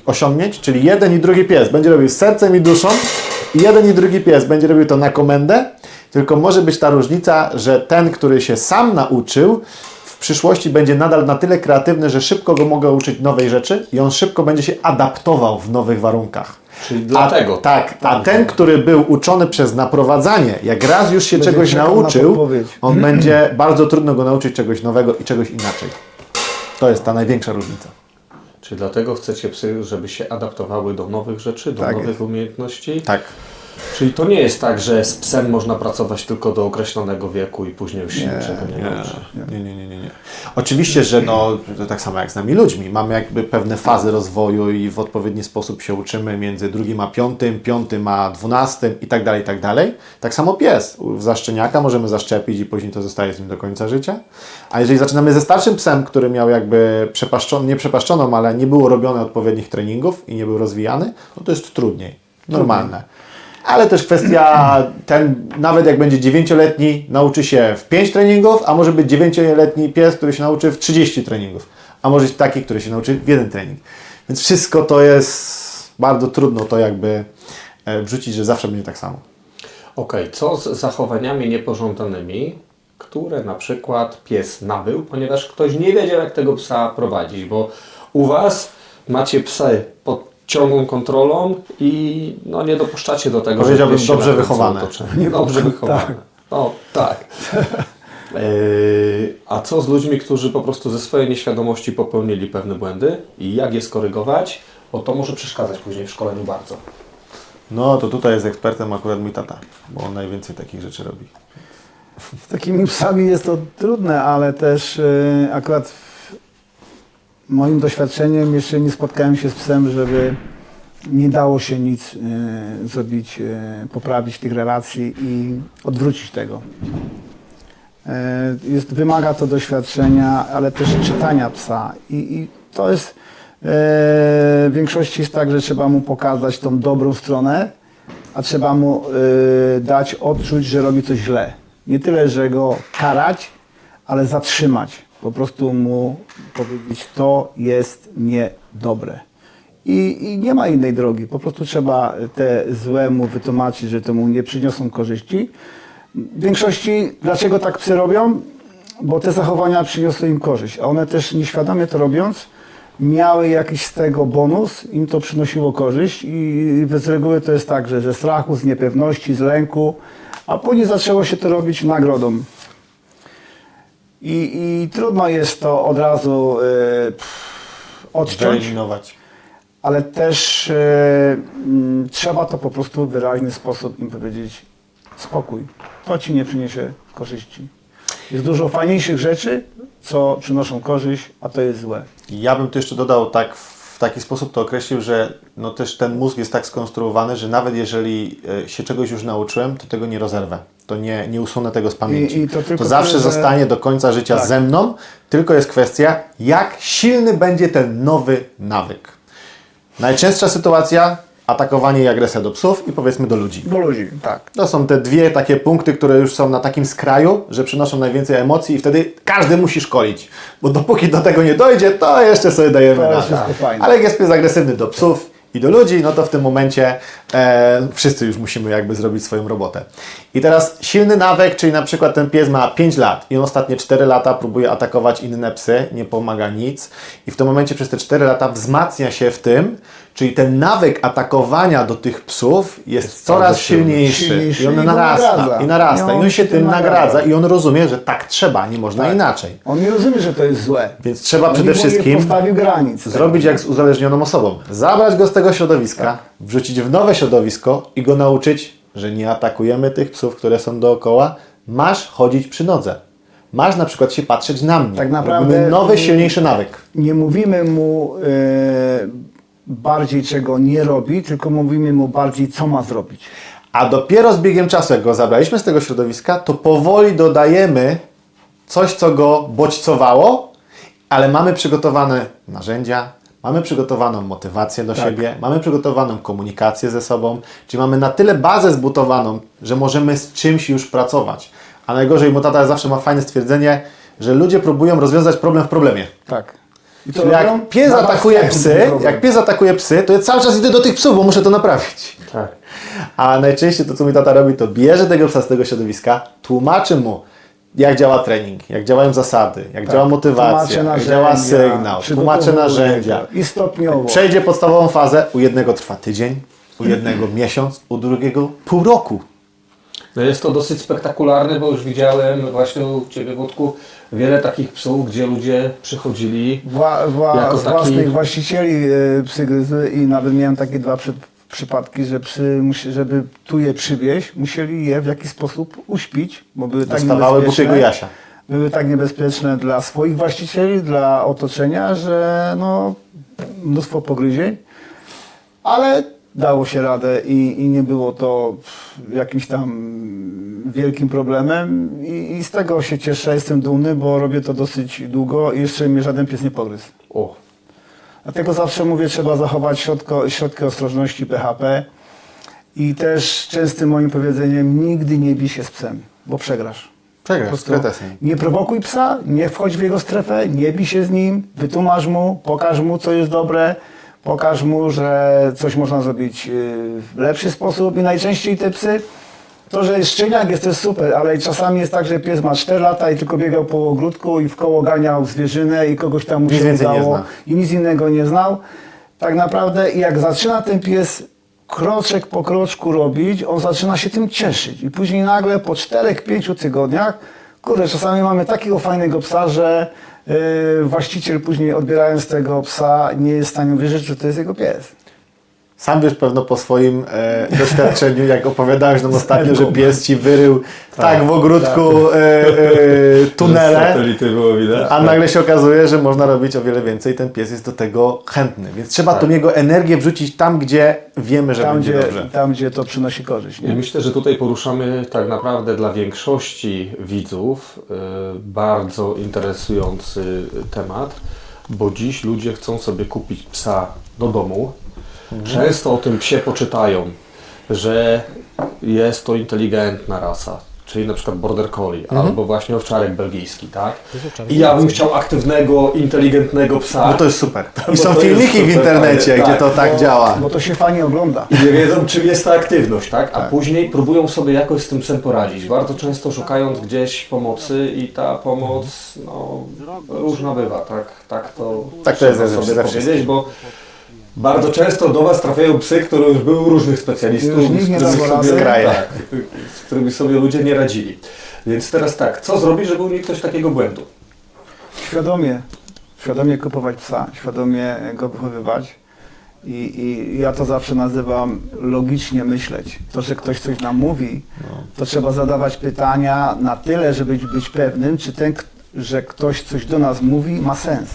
osiągnięć, czyli jeden i drugi pies będzie robił z sercem i duszą i jeden i drugi pies będzie robił to na komendę, tylko może być ta różnica, że ten, który się sam nauczył, w przyszłości będzie nadal na tyle kreatywny, że szybko go mogę uczyć nowej rzeczy i on szybko będzie się adaptował w nowych warunkach. Czyli dlatego. A ten, który był uczony przez naprowadzanie, jak raz już się Będzie czegoś czekał na nauczył, podpowiedź. on będzie bardzo trudno go nauczyć czegoś nowego i czegoś inaczej. To jest ta największa różnica. Czyli dlatego chcecie psy, żeby się adaptowały do nowych rzeczy, do Tak nowych jest. umiejętności? Tak. Czyli to nie jest tak, że z psem można pracować tylko do określonego wieku i później już się niczego nie nauczy. Nie. Oczywiście, że no, to tak samo jak z nami ludźmi. Mamy jakby pewne fazy rozwoju i w odpowiedni sposób się uczymy między 2 a 5, 5 a 12 i tak dalej, i tak dalej. Tak samo pies. Za szczeniaka możemy zaszczepić i później to zostaje z nim do końca życia. A jeżeli zaczynamy ze starszym psem, który miał jakby nie przepaszczoną, ale nie było robione odpowiednich treningów i nie był rozwijany, no to jest trudniej. Normalne. Ale też kwestia, nawet jak będzie 9-letni, nauczy się w 5 treningów, a może być 9-letni pies, który się nauczy w 30 treningów. A może być taki, który się nauczy w 1 trening. Więc wszystko to jest bardzo trudno to jakby wrzucić, że zawsze będzie tak samo. Okej, co z zachowaniami niepożądanymi, które na przykład pies nabył, ponieważ ktoś nie wiedział, jak tego psa prowadzić, bo u Was macie psy pod ciągłą kontrolą i no, nie dopuszczacie do tego, Powiedziałbym, pies się dobrze nakręca wychowane. otoczenie. Dobrze wychowane. Tak. O, tak. A co z ludźmi, którzy po prostu ze swojej nieświadomości popełnili pewne błędy i jak je skorygować, bo to może przeszkadzać później w szkoleniu bardzo. No to tutaj jest ekspertem akurat mój tata, bo on najwięcej takich rzeczy robi. Z takimi psami jest to trudne, ale też akurat moim doświadczeniem jeszcze nie spotkałem się z psem, żeby nie dało się nic zrobić, poprawić tych relacji i odwrócić tego. Wymaga to doświadczenia, ale też czytania psa i to jest w większości jest tak, że trzeba mu pokazać tą dobrą stronę, a trzeba mu dać odczuć, że robi coś źle. Nie tyle, że go karać, ale zatrzymać. Po prostu mu powiedzieć, to jest niedobre. I nie ma innej drogi. Po prostu trzeba te złe mu wytłumaczyć, że to mu nie przyniosą korzyści. W większości, dlaczego tak psy robią? Bo te zachowania przyniosły im korzyść. A one też nieświadomie to robiąc, miały jakiś z tego bonus, im to przynosiło korzyść i z reguły to jest tak, że ze strachu, z niepewności, z lęku, a później zaczęło się to robić nagrodą. I trudno jest to od razu odciąć, Wyeliminować. ale też trzeba to po prostu w wyraźny sposób im powiedzieć: spokój, to ci nie przyniesie korzyści. Jest dużo fajniejszych rzeczy, co przynoszą korzyść, a to jest złe. Ja bym tu jeszcze dodał w taki sposób to określił, że no też ten mózg jest tak skonstruowany, że nawet jeżeli się czegoś już nauczyłem, to tego nie rozerwę. To nie usunę tego z pamięci. I to tylko zawsze tyle, że- zostanie do końca życia Tak. ze mną, tylko jest kwestia, jak silny będzie ten nowy nawyk. Najczęstsza sytuacja, atakowanie i agresja do psów i powiedzmy do ludzi. Do ludzi, tak. To są te dwie takie punkty, które już są na takim skraju, że przynoszą najwięcej emocji i wtedy każdy musi szkolić. Bo dopóki do tego nie dojdzie, to jeszcze sobie dajemy To jest radę. wszystko fajne. Ale jak jest pies agresywny do psów i do ludzi, no to w tym momencie wszyscy już musimy jakby zrobić swoją robotę. I teraz silny nawyk, czyli na przykład ten pies ma 5 lat i on ostatnie 4 lata próbuje atakować inne psy, nie pomaga nic i w tym momencie przez te 4 lata wzmacnia się w tym, czyli ten nawyk atakowania do tych psów jest coraz bardzo silny. silniejszy i I on go narasta, nagradza. i narasta. I on się tym nagradza i on rozumie, że tak trzeba, nie można inaczej. On nie rozumie, że to jest złe. Więc trzeba On przede nie wszystkim postawił granic. zrobić jak z uzależnioną osobą. Zabrać go z tego środowiska, wrzucić w nowe środowisko i go nauczyć, że nie atakujemy tych psów, które są dookoła. Masz chodzić przy nodze. Masz na przykład się patrzeć na mnie. Tak naprawdę- Robimy nowy, silniejszy nawyk. Nie mówimy mu bardziej czego nie robi, tylko mówimy mu bardziej co ma zrobić. A dopiero z biegiem czasu, jak go zabraliśmy z tego środowiska, to powoli dodajemy coś, co go bodźcowało, ale mamy przygotowane narzędzia, mamy przygotowaną motywację do siebie, mamy przygotowaną komunikację ze sobą, czyli mamy na tyle bazę zbudowaną, że możemy z czymś już pracować. A najgorzej, bo tata zawsze ma fajne stwierdzenie, że ludzie próbują rozwiązać problem w problemie. Tak. I Czyli jak pies atakuje psy, to ja cały czas idę do tych psów, bo muszę to naprawić. Tak. A najczęściej to, co mi tata robi, to bierze tego psa z tego środowiska, tłumaczy mu, jak działa trening, jak działają zasady, jak działa motywacja, jak działa sygnał, tłumaczy narzędzia. I stopniowo. Przejdzie podstawową fazę, u jednego trwa tydzień, u jednego miesiąc, u drugiego pół roku. No jest to dosyć spektakularne, bo już widziałem właśnie u Ciebie, Włodku, wiele takich psów, gdzie ludzie przychodzili jako Z taki... własnych właścicieli psy gryzły i nawet miałem takie dwa przypadki, że psy, żeby tu je przywieźć, musieli je w jakiś sposób uśpić, bo były tak Dostawały niebezpieczne. głupiego Jasia. Były tak niebezpieczne dla swoich właścicieli, dla otoczenia, że no, mnóstwo pogryzień, ale dało się radę i nie było to jakimś tam wielkim problemem i z tego się cieszę, jestem dumny, bo robię to dosyć długo i jeszcze mnie żaden pies nie pogryzł. O, Dlatego zawsze mówię, trzeba zachować środki ostrożności PHP i też częstym moim powiedzeniem, nigdy nie bij się z psem, bo przegrasz. Przegrasz, Po prostu kretesem. nie prowokuj psa, nie wchodź w jego strefę, nie bij się z nim, wytłumacz mu, pokaż mu, co jest dobre, pokaż mu, że coś można zrobić w lepszy sposób i najczęściej te psy, to, że jest szczeniak, jest też super, ale czasami jest tak, że pies ma 4 lata i tylko biegał po ogródku i w koło ganiał zwierzynę i kogoś tam mu Nic się więcej nie udało zna. i nic innego nie znał. Tak naprawdę i jak zaczyna ten pies kroczek po kroczku robić, on zaczyna się tym cieszyć i później nagle po 4-5 tygodniach, kurde, czasami mamy takiego fajnego psa, że właściciel później odbierając tego psa nie jest w stanie uwierzyć, że to jest jego pies. Sam wiesz pewno po swoim doświadczeniu, jak opowiadałeś nam ostatnio, że pies ci wyrył tak w ogródku tunele, satelity było widać. a nagle się okazuje, że można robić o wiele więcej i ten pies jest do tego chętny. Więc trzeba tą jego energię wrzucić tam, gdzie wiemy, że będzie dobrze. Tam, gdzie to przynosi korzyść. I Nie? myślę, że tutaj poruszamy tak naprawdę dla większości widzów bardzo interesujący temat, bo dziś ludzie chcą sobie kupić psa do domu. Często o tym psie poczytają, że jest to inteligentna rasa, czyli na przykład border collie albo właśnie owczarek belgijski, tak? I ja bym chciał aktywnego, inteligentnego psa. No to jest super. I Bo są to jest filmiki w super internecie, fajne, gdzie to tak działa. Bo to się fajnie ogląda. Nie wiedzą, czym jest ta aktywność, tak? A później próbują sobie jakoś z tym psem poradzić. Bardzo często szukając gdzieś pomocy i ta pomoc no, różna bywa, tak? Tak to Tak to trzeba jest ze sobie wszystkim. powiedzieć, bo bardzo często do Was trafiają psy, które już były u różnych specjalistów, Już nikt nie z którymi dawał sobie, rady. Kraje. tak, z którymi sobie ludzie nie radzili. Więc teraz tak, co zrobić, żeby uniknąć takiego błędu? Świadomie kupować psa, świadomie go wychowywać. I ja to zawsze nazywam logicznie myśleć. To, że ktoś coś nam mówi, to trzeba zadawać pytania na tyle, żeby być pewnym, czy że ktoś coś do nas mówi, ma sens.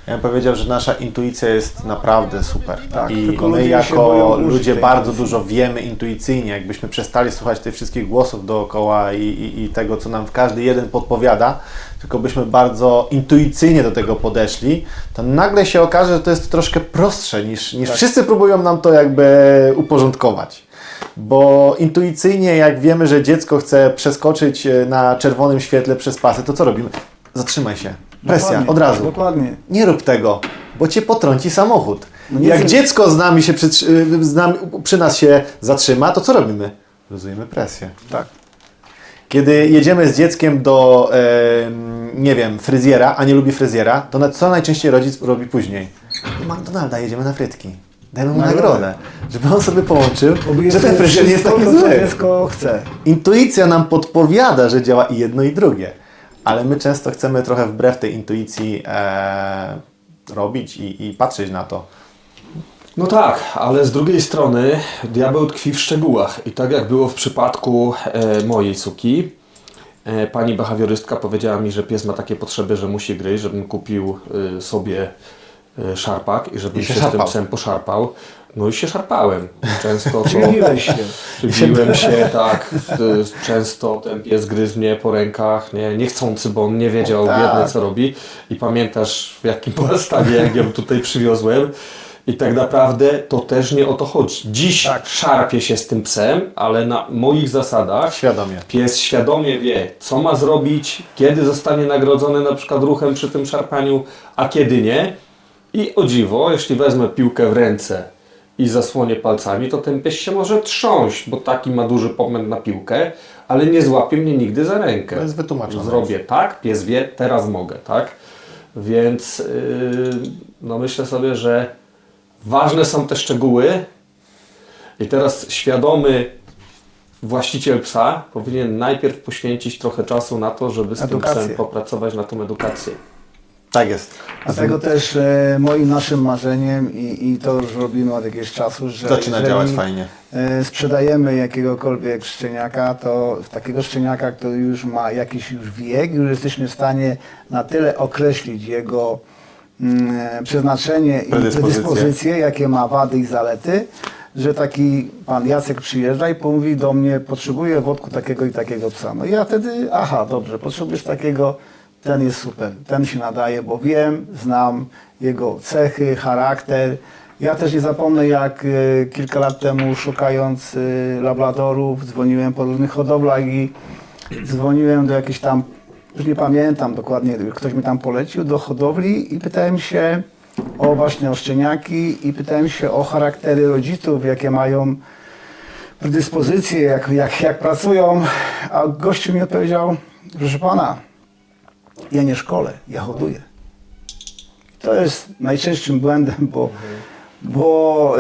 Ja bym powiedział, że nasza intuicja jest naprawdę super. Tak, I tylko my ludzie się boją jako użyć ludzie tej bardzo intuicji. dużo wiemy intuicyjnie. Jakbyśmy przestali słuchać tych wszystkich głosów dookoła i tego, co nam każdy jeden podpowiada, tylko byśmy bardzo intuicyjnie do tego podeszli, to nagle się okaże, że to jest troszkę prostsze niż wszyscy próbują nam to jakby uporządkować. Bo intuicyjnie, jak wiemy, że dziecko chce przeskoczyć na czerwonym świetle przez pasy, to co robimy? Zatrzymaj się. Presja, Dokładnie, od razu. Dokładnie. Nie rób tego, bo cię potrąci samochód. No nie Jak wiem. dziecko przy nas się zatrzyma, to co robimy? Luzujemy presję. Tak. Kiedy jedziemy z dzieckiem do, nie wiem, fryzjera, a nie lubi fryzjera, to co najczęściej rodzic robi później? Do McDonalda jedziemy na frytki. Dajmy mu nagrodę, żeby on sobie połączył, że ten fryzjer nie jest taki to, zły. co dziecko chce. Intuicja nam podpowiada, że działa i jedno i drugie, ale my często chcemy trochę wbrew tej intuicji robić i patrzeć na to. No tak, ale z drugiej strony diabeł tkwi w szczegółach i tak jak było w przypadku mojej suki, pani behawiorystka powiedziała mi, że pies ma takie potrzeby, że musi gryźć, żebym kupił sobie szarpak i żebym I się się z tym szarpał. psem poszarpał. No i się szarpałem. Często to... Przybiłeś się. Przybiłem się, tak. Często ten pies gryzł mnie po rękach, niechcący, bo on nie wiedział biedny co robi. I pamiętasz w jakim była stanie, jak ją tutaj przywiozłem. I tak naprawdę to też nie o to chodzi. Dziś szarpię się z tym psem, ale na moich zasadach. Świadomie. Pies świadomie wie, co ma zrobić, kiedy zostanie nagrodzony na przykład ruchem przy tym szarpaniu, a kiedy nie. I o dziwo, jeśli wezmę piłkę w ręce i zasłonię palcami, to ten pies się może trząść, bo taki ma duży popęd na piłkę, ale nie złapie mnie nigdy za rękę. To jest wytłumaczone. Zrobię tak, pies wie, teraz mogę, tak? Więc no myślę sobie, że ważne są te szczegóły i teraz świadomy właściciel psa powinien najpierw poświęcić trochę czasu na to, żeby z tym Edukację. psem popracować na tą edukację. Tak jest. Dlatego też moim naszym marzeniem i to już robimy od jakiegoś czasu, że Zaczyna jeżeli, działać fajnie. sprzedajemy jakiegokolwiek szczeniaka, to takiego szczeniaka, który już ma jakiś już wiek, już jesteśmy w stanie na tyle określić jego przeznaczenie i predyspozycje, jakie ma wady i zalety, że taki pan Jacek przyjeżdża i mówi do mnie, potrzebuję Włodku takiego i takiego psa. No i ja wtedy, aha, dobrze, potrzebujesz takiego, ten jest super, ten się nadaje, bo wiem, znam jego cechy, charakter. Ja też nie zapomnę, jak kilka lat temu szukając labradorów, dzwoniłem po różnych hodowlach i dzwoniłem do jakiejś tam, już nie pamiętam dokładnie, ktoś mi tam polecił do hodowli i pytałem się właśnie o szczeniaki i pytałem się o charaktery rodziców, jakie mają predyspozycje, jak pracują, a gościu mi odpowiedział, proszę pana, ja nie szkolę, ja hoduję. To jest najczęstszym błędem, bo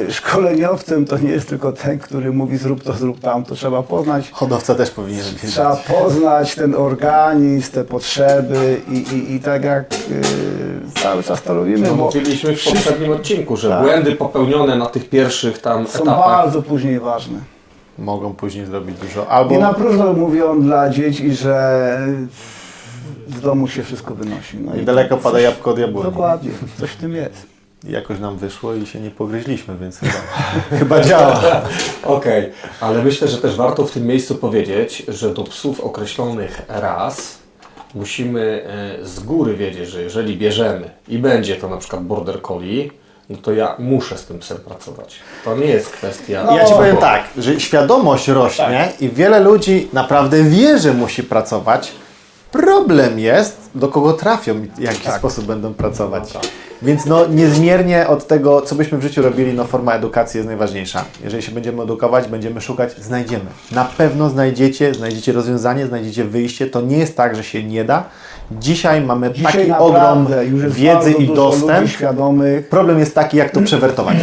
szkoleniowcem to nie jest tylko ten, który mówi zrób to, zrób tamto. Trzeba poznać, Hodowca też powinien trzeba wiedzieć. poznać ten organizm, te potrzeby i tak jak cały czas to robimy, No, bo mówiliśmy w poprzednim odcinku, że Tak. błędy popełnione na tych pierwszych tam są etapach. bardzo później ważne. Mogą później zrobić dużo. Albo Nie na próżno mówią dla dzieci, że z domu się wszystko wynosi. No i niedaleko to pada coś- jabłko od jabłoni. Dokładnie, coś w tym jest. Jakoś nam wyszło i się nie pogryźliśmy, więc chyba działa. Okej, ale myślę, że też warto w tym miejscu powiedzieć, że do psów określonych ras musimy z góry wiedzieć, że jeżeli bierzemy i będzie to na przykład border collie, no to ja muszę z tym psem pracować. To nie jest kwestia... Ja Ci powiem tak, że świadomość rośnie i wiele ludzi naprawdę wie, że musi pracować. Problem jest, do kogo trafią i w jaki sposób będą pracować. Więc no, niezmiernie od tego, co byśmy w życiu robili, no forma edukacji jest najważniejsza. Jeżeli się będziemy edukować, będziemy szukać, znajdziemy. Na pewno znajdziecie rozwiązanie, znajdziecie wyjście. To nie jest tak, że się nie da. Dzisiaj mamy taki ogrom naprawdę już jest wiedzy bardzo i dużo dostęp. ludzi świadomych. Problem jest taki, jak to przewertować.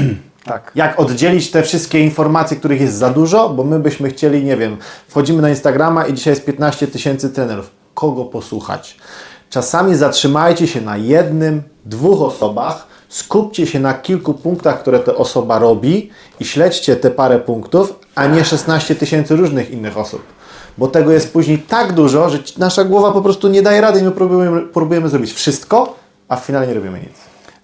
Tak. Jak oddzielić te wszystkie informacje, których jest za dużo, bo my byśmy chcieli, nie wiem, wchodzimy na Instagrama i dzisiaj jest 15 000 trenerów. Kogo posłuchać? Czasami zatrzymajcie się na jednym, dwóch osobach, Skupcie się na kilku punktach, które ta osoba robi i śledźcie te parę punktów, a nie 16 000 różnych innych osób. Bo tego jest później tak dużo, że nasza głowa po prostu nie daje rady i my próbujemy zrobić wszystko, a w finale nie robimy nic.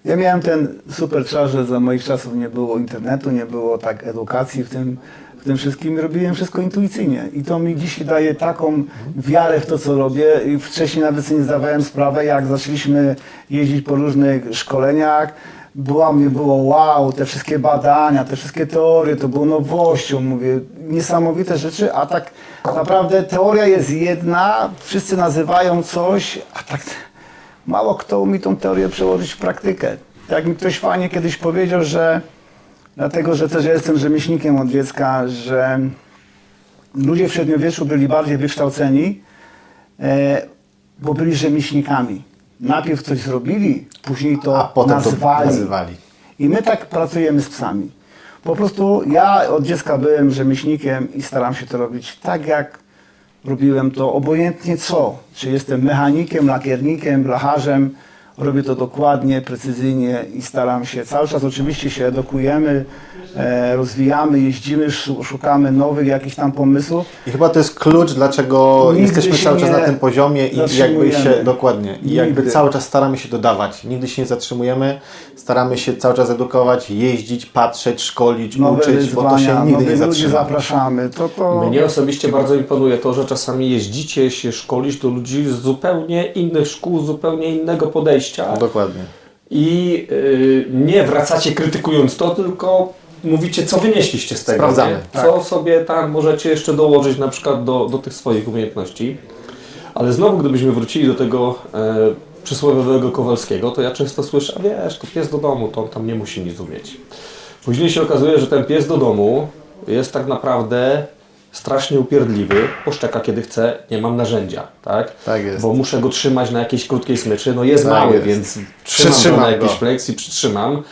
Ja miałem ten super czas, że za moich czasów nie było internetu, nie było tak edukacji w tym wszystkim. Robiłem wszystko intuicyjnie i to mi dzisiaj daje taką wiarę w to, co robię. I wcześniej nawet sobie nie zdawałem sprawy, jak zaczęliśmy jeździć po różnych szkoleniach. Było wow, te wszystkie badania, te wszystkie teorie, to było nowością, mówię, niesamowite rzeczy, a tak naprawdę teoria jest jedna, wszyscy nazywają coś, a tak mało kto umie tą teorię przełożyć w praktykę. Jak mi ktoś fajnie kiedyś powiedział, że dlatego, że też ja jestem rzemieślnikiem od dziecka, że ludzie w średniowieczu byli bardziej wykształceni, bo byli rzemieślnikami. Najpierw coś zrobili, później A to potem nazwali. I my tak pracujemy z psami. Po prostu ja od dziecka byłem rzemieślnikiem i staram się to robić tak, jak robiłem to obojętnie co. Czy jestem mechanikiem, lakiernikiem, blacharzem, robię to dokładnie, precyzyjnie i staram się. Cały czas oczywiście się edukujemy, rozwijamy, jeździmy, szukamy nowych jakichś tam pomysłów. I chyba to jest klucz, dlaczego Nigdy jesteśmy się cały czas nie na tym poziomie i jakby zatrzymujemy. dokładnie, i jakby Nigdy. cały czas staramy się dodawać. Nigdy się nie zatrzymujemy, staramy się cały czas edukować, jeździć, patrzeć, szkolić, Nowe uczyć, bo to się wyzwania, nigdy nie nowych ludzi zatrzyma. zapraszamy. To... Mnie osobiście bardzo imponuje to, że czasami jeździcie się szkolić do ludzi z zupełnie innych szkół, zupełnie innego podejścia Dokładnie. i nie wracacie krytykując to, tylko mówicie, co wynieśliście z tego. Sprawdzamy, Nie? Co sobie tam możecie jeszcze dołożyć na przykład do tych swoich umiejętności. Ale znowu, gdybyśmy wrócili do tego przysłowiowego Kowalskiego, to ja często słyszę, wiesz, to pies do domu, to on tam nie musi nic umieć. Później się okazuje, że ten pies do domu jest tak naprawdę strasznie upierdliwy, poszczeka kiedy chce, nie mam narzędzia, tak? Tak jest. Bo muszę go trzymać na jakiejś krótkiej smyczy, no jest Tak mały, jest. więc trzymam go Przytrzymam na jakiejś go. flexi, przytrzymam,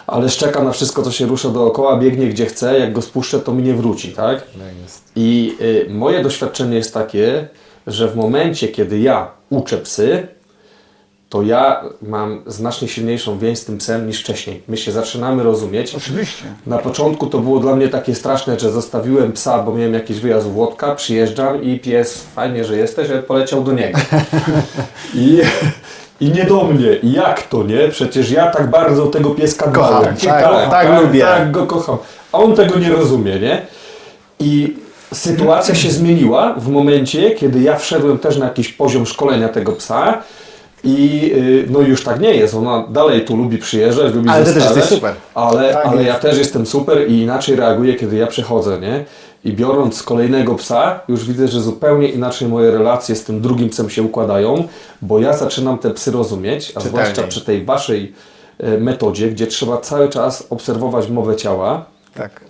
ale szczeka na wszystko, co się rusza dookoła, biegnie gdzie chce, jak go spuszczę, to mi nie wróci, tak? Tak jest. I moje doświadczenie jest takie, że w momencie, kiedy ja uczę psy, to ja mam znacznie silniejszą więź z tym psem niż wcześniej. My się zaczynamy rozumieć. Oczywiście. Na początku to było dla mnie takie straszne, że zostawiłem psa, bo miałem jakiś wyjazd w Łodka, przyjeżdżam i pies, fajnie, że jesteś, ale poleciał do niego. I nie do mnie. I jak to, nie? Przecież ja tak bardzo tego pieska Kocham, dbałem. tak lubię. Tak go kocham. A on tego nie rozumie, nie? I sytuacja się zmieniła w momencie, kiedy ja wszedłem też na jakiś poziom szkolenia tego psa i no już tak nie jest. Ona dalej tu lubi przyjeżdżać, lubi Ale ty też zostawiać, jesteś super. Ale, Tak ale jest. ja też jestem super i inaczej reaguję, kiedy ja przychodzę, nie? I biorąc kolejnego psa, już widzę, że zupełnie inaczej moje relacje z tym drugim psem się układają, bo ja zaczynam te psy rozumieć, a Czytelniej. zwłaszcza przy tej waszej metodzie, gdzie trzeba cały czas obserwować mowę ciała. Tak.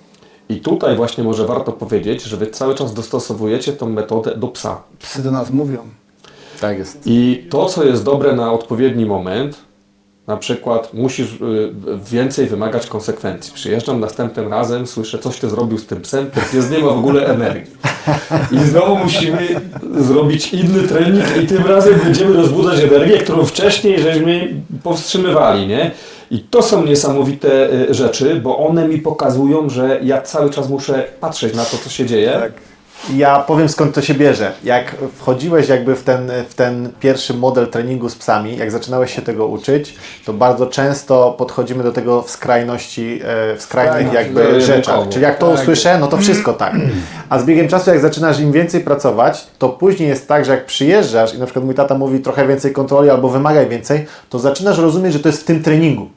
I tutaj właśnie może warto powiedzieć, że wy cały czas dostosowujecie tą metodę do psa. Psy do nas mówią. Tak jest. I to, co jest dobre na odpowiedni moment, na przykład musisz więcej wymagać konsekwencji. Przyjeżdżam następnym razem, słyszę, coś ty zrobił z tym psem, ten pies nie ma w ogóle energii. I znowu musimy zrobić inny trening i tym razem będziemy rozbudzać energię, którą wcześniej żeśmy powstrzymywali, nie? I to są niesamowite rzeczy, bo one mi pokazują, że ja cały czas muszę patrzeć na to, co się dzieje. Tak. Ja powiem, skąd to się bierze. Jak wchodziłeś jakby w ten pierwszy model treningu z psami, jak zaczynałeś się tego uczyć, to bardzo często podchodzimy do tego w skrajności, w skrajnych jakby Zero-jedynkowo. rzeczach. Czyli jak to usłyszę, no to wszystko tak. A z biegiem czasu, jak zaczynasz im więcej pracować, to później jest tak, że jak przyjeżdżasz i na przykład mój tata mówi trochę więcej kontroli albo wymagaj więcej, to zaczynasz rozumieć, że to jest w tym treningu.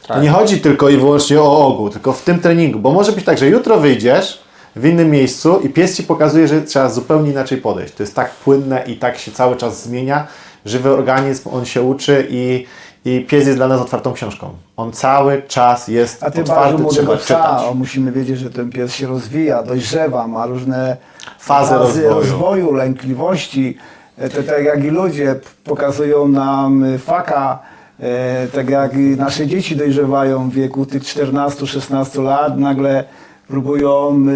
To Tak. nie chodzi tylko i wyłącznie o ogół, tylko w tym treningu, bo może być tak, że jutro wyjdziesz w innym miejscu i pies Ci pokazuje, że trzeba zupełnie inaczej podejść. To jest tak płynne i tak się cały czas zmienia. Żywy organizm, on się uczy i pies jest dla nas otwartą książką. On cały czas jest A ty bardzo otwarty, młodego trzeba psa, czytać. musimy wiedzieć, że ten pies się rozwija, dojrzewa, ma różne Fazy rozwoju. lękliwości. To tak jak i ludzie pokazują nam faka, tak jak i nasze dzieci dojrzewają w wieku tych 14-16 lat, nagle próbują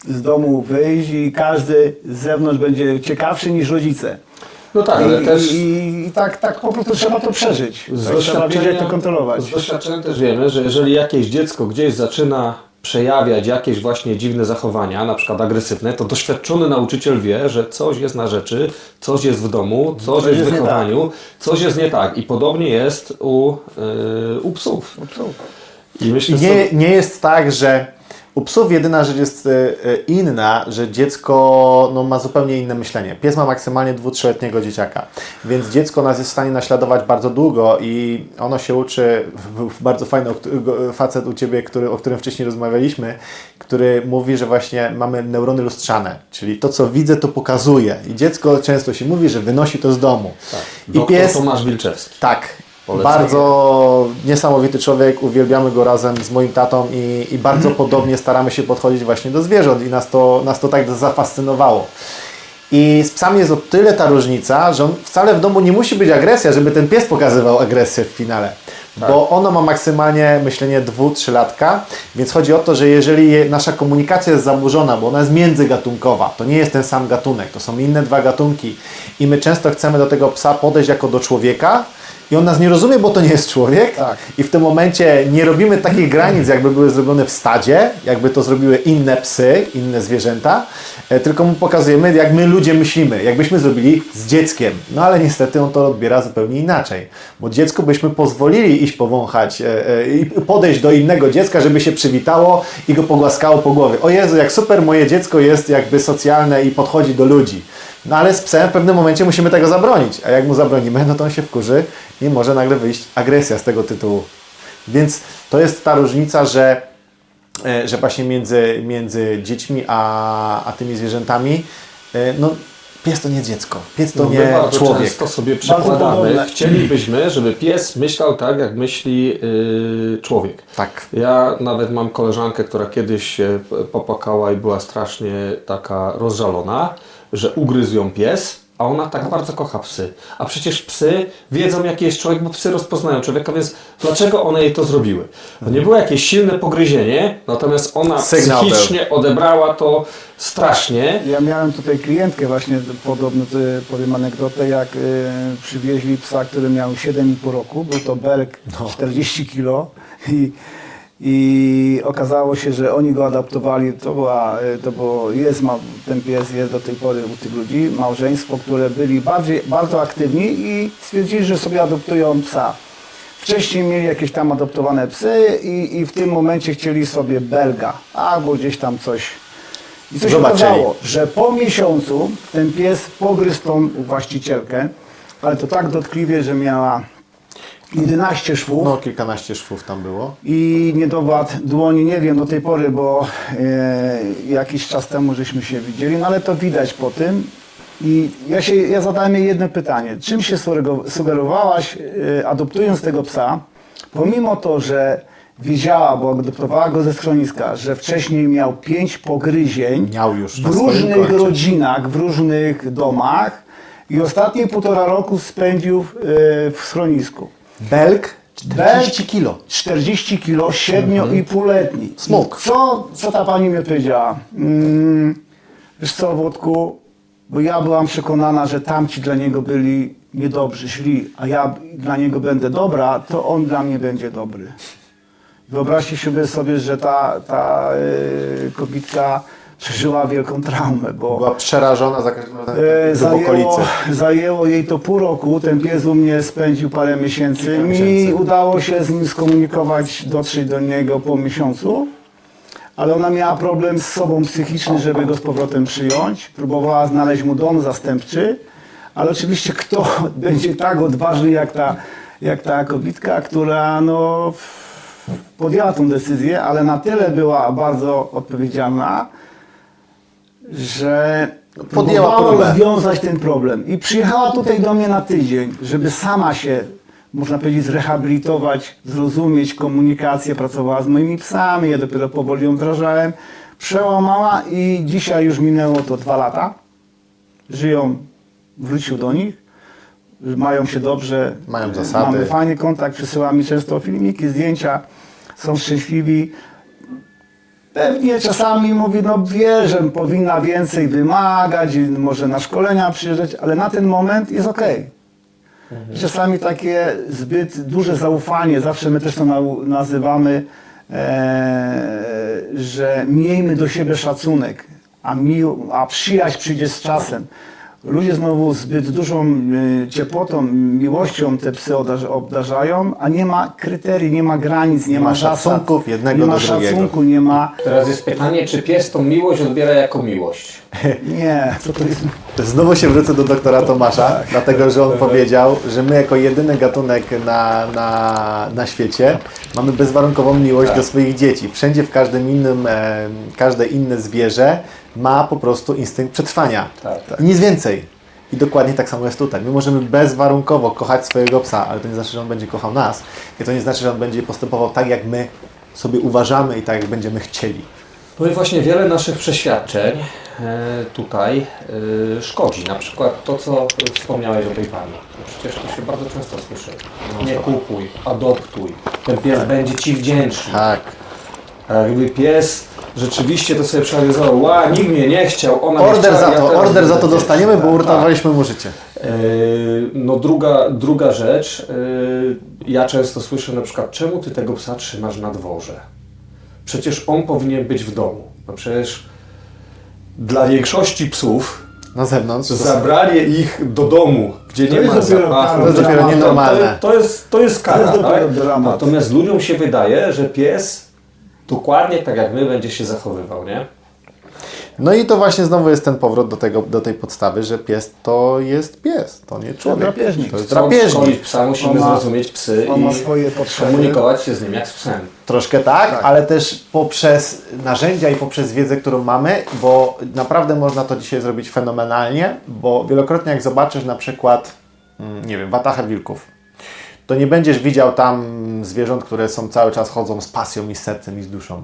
z domu wyjść i każdy z zewnątrz będzie ciekawszy niż rodzice. No tak, ale też I tak po prostu trzeba to przeżyć. Trzeba wiedzieć to kontrolować. z doświadczenia też wiemy, że jeżeli jakieś dziecko gdzieś zaczyna przejawiać jakieś właśnie dziwne zachowania, na przykład agresywne, to doświadczony nauczyciel wie, że coś jest na rzeczy, coś jest w domu, coś jest w jest nie wychowaniu, coś jest nie tak. I podobnie jest u psów. I myślę sobie, Nie jest tak, że u psów jedyna rzecz jest inna, że dziecko no, ma zupełnie inne myślenie. Pies ma maksymalnie 2-3-letniego dzieciaka, więc dziecko nas jest w stanie naśladować bardzo długo i ono się uczy, był bardzo fajny facet u Ciebie, o którym wcześniej rozmawialiśmy, który mówi, że właśnie mamy neurony lustrzane, czyli to co widzę to pokazuję i dziecko często się mówi, że wynosi to z domu. I doktor pies... Tomasz Wilczewski. Tak. Polecam. Bardzo niesamowity człowiek, uwielbiamy go razem z moim tatą i bardzo podobnie staramy się podchodzić właśnie do zwierząt i nas to tak zafascynowało. I z psami jest o tyle ta różnica, że on wcale w domu nie musi być agresja, żeby ten pies pokazywał agresję w finale. Bo ono ma maksymalnie myślenie 2-3-latka, więc chodzi o to, że jeżeli nasza komunikacja jest zaburzona, bo ona jest międzygatunkowa, to nie jest ten sam gatunek, to są inne dwa gatunki i my często chcemy do tego psa podejść jako do człowieka, i on nas nie rozumie, bo to nie jest człowiek. Tak. I w tym momencie nie robimy takich granic, jakby były zrobione w stadzie, jakby to zrobiły inne psy, inne zwierzęta, tylko mu pokazujemy, jak my ludzie myślimy, jakbyśmy zrobili z dzieckiem. No ale niestety on to odbiera zupełnie inaczej. Bo dziecku byśmy pozwolili iść powąchać i podejść do innego dziecka, żeby się przywitało i go pogłaskało po głowie. O Jezu, jak super moje dziecko jest jakby socjalne i podchodzi do ludzi. No ale z psem w pewnym momencie musimy tego zabronić, a jak mu zabronimy, no to on się wkurzy i może nagle wyjść agresja z tego tytułu. Więc to jest ta różnica, że właśnie między dziećmi a tymi zwierzętami, no pies to nie dziecko, pies to My nie bardzo człowiek. często sobie Bardzo przekładamy, podobne. chcielibyśmy, żeby pies myślał tak, jak myśli człowiek. Tak. Ja nawet mam koleżankę, która kiedyś się popłakała i była strasznie taka rozżalona, że ugryzł ją pies, a ona tak bardzo kocha psy. A przecież psy wiedzą, jaki jest człowiek, bo psy rozpoznają człowieka, więc dlaczego one jej to zrobiły? To nie było jakieś silne pogryzienie, natomiast ona Sygnał psychicznie odebrała to strasznie. Ja miałem tutaj klientkę właśnie, podobno powiem anegdotę, jak przywieźli psa, który miał 7,5 roku, był to Belg 40 kg i okazało się, że oni go adaptowali, ten pies jest do tej pory u tych ludzi, małżeństwo, które byli bardzo aktywni i stwierdzili, że sobie adoptują psa. Wcześniej mieli jakieś tam adoptowane psy i w tym momencie chcieli sobie Belga, albo gdzieś tam coś. I co się Zobaczyli. okazało, że po miesiącu ten pies pogryzł tą właścicielkę, ale to tak dotkliwie, że miała 11 szwów No kilkanaście szwów tam było. i niedowład dłoni, nie wiem do tej pory, bo jakiś czas temu żeśmy się widzieli, no ale to widać po tym. I ja zadałem jej jedno pytanie. Czym się sugerowałaś, adoptując tego psa, pomimo to, że wiedziała, bo adoptowała go ze schroniska, że wcześniej miał 5 pogryzień Miał już na w swoim różnych koncie. rodzinach, w różnych domach i ostatnie 1,5 roku spędził w schronisku. Belg 40 kilo. 40 kilo, 7,5-letni. Smok. I co ta pani mi odpowiedziała? Wiesz co, Włodku, bo ja byłam przekonana, że tamci dla niego byli niedobrzy, źli, a ja dla niego będę dobra, to on dla mnie będzie dobry. Wyobraźcie sobie, że ta kobitka przeżyła wielką traumę, bo Była przerażona za każdym razem w okolicy. zajęło jej to pół roku, ten pies u mnie spędził parę miesięcy. Mi udało się z nim skomunikować, dotrzeć do niego po miesiącu, ale ona miała problem z sobą psychiczny, żeby go z powrotem przyjąć. Próbowała znaleźć mu dom zastępczy, ale oczywiście kto będzie tak odważny jak ta kobitka, która no, podjęła tą decyzję, ale na tyle była bardzo odpowiedzialna, że podjęła próbowała próbę. rozwiązać ten problem. I przyjechała tutaj do mnie na tydzień, żeby sama się, można powiedzieć, zrehabilitować, zrozumieć komunikację, pracowała z moimi psami, ja dopiero powoli ją wdrażałem. Przełamała i dzisiaj już minęło to 2 lata. Żyją, wrócił do nich, mają się dobrze. Mają zasady. Mamy fajny kontakt, przysyła mi często filmiki, zdjęcia, są szczęśliwi. Pewnie czasami mówi, no wie, że powinna więcej wymagać, może na szkolenia przyjeżdżać, ale na ten moment jest okej. Czasami takie zbyt duże zaufanie, zawsze my też to nazywamy, że miejmy do siebie szacunek, a przyjaźń przyjdzie z czasem. Ludzie znowu zbyt dużą ciepłotą, miłością te psy obdarzają, a nie ma kryterii, nie ma granic, nie ma szacunków jednego nie ma do drugiego. szacunku, nie ma... Teraz jest pytanie, czy pies tą miłość odbiera jako miłość? Nie, co to jest... Znowu się wrócę do doktora Tomasza, dlatego że on powiedział, że my jako jedyny gatunek na świecie mamy bezwarunkową miłość do swoich dzieci. Wszędzie w każdym innym, każde inne zwierzę ma po prostu instynkt przetrwania. I nic więcej. I dokładnie tak samo jest tutaj. My możemy bezwarunkowo kochać swojego psa, ale to nie znaczy, że on będzie kochał nas. I to nie znaczy, że on będzie postępował tak, jak my sobie uważamy i tak, jak będziemy chcieli. No i właśnie wiele naszych przeświadczeń tutaj szkodzi. Na przykład to, co wspomniałeś o tej pani. No przecież to się bardzo często słyszy. Nie kupuj, adoptuj. Ten pies będzie Ci wdzięczny. Tak. A jakby pies rzeczywiście to sobie przeanalizował, nikt mnie nie chciał, ona Order nie za chciała, to, ja teraz order za to będę dostaniemy, wdzięczny. bo uratowaliśmy mu życie. No druga rzecz, ja często słyszę na przykład, czemu Ty tego psa trzymasz na dworze? Przecież on powinien być w domu. No przecież dla większości psów Na zewnątrz. zabranie ich do domu, gdzie nie jest ma dopiero zapachu, kara, to jest dopiero nienormalne. To jest kara, To jest dopiero tak? dramat. Natomiast ludziom się wydaje, że pies dokładnie tak jak my będzie się zachowywał, nie? No i to właśnie znowu jest ten powrót do tej podstawy, że pies to jest pies, to nie człowiek. drapieżnik. To jest Chcąc drapieżnik. szkolić psa, musimy On ma- zrozumieć psy on ma i swoje potrzeby. komunikować się z nim jak z psem. Troszkę tak, ale też poprzez narzędzia i poprzez wiedzę, którą mamy, bo naprawdę można to dzisiaj zrobić fenomenalnie, bo wielokrotnie jak zobaczysz na przykład, nie wiem, watachę wilków, to nie będziesz widział tam zwierząt, które są cały czas chodzą z pasją i z sercem i z duszą.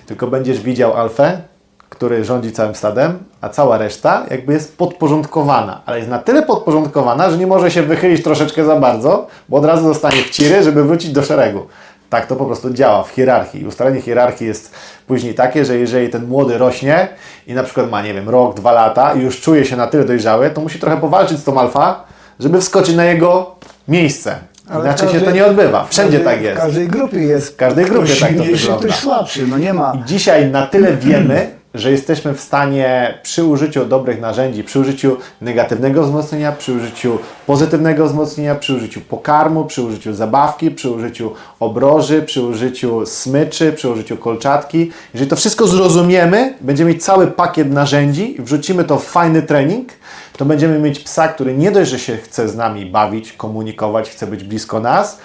Tylko będziesz widział alfę, który rządzi całym stadem, a cała reszta jakby jest podporządkowana, ale jest na tyle podporządkowana, że nie może się wychylić troszeczkę za bardzo, bo od razu zostanie w ciry, żeby wrócić do szeregu. Tak to po prostu działa w hierarchii. I ustalenie hierarchii jest później takie, że jeżeli ten młody rośnie i na przykład ma, nie wiem, rok, 2 lata i już czuje się na tyle dojrzały, to musi trochę powalczyć z tą alfa, żeby wskoczyć na jego miejsce. Inaczej się to nie odbywa. Wszędzie tak W jest. każdej grupie jest. W każdej grupie ktoś tak to silniejszy, wygląda. ktoś słabszy, no nie ma. I dzisiaj na tyle wiemy, że jesteśmy w stanie przy użyciu dobrych narzędzi, przy użyciu negatywnego wzmocnienia, przy użyciu pozytywnego wzmocnienia, przy użyciu pokarmu, przy użyciu zabawki, przy użyciu obroży, przy użyciu smyczy, przy użyciu kolczatki. Jeżeli to wszystko zrozumiemy, będziemy mieć cały pakiet narzędzi i wrzucimy to w fajny trening, to będziemy mieć psa, który nie dość, że się chce z nami bawić, komunikować, chce być blisko nas,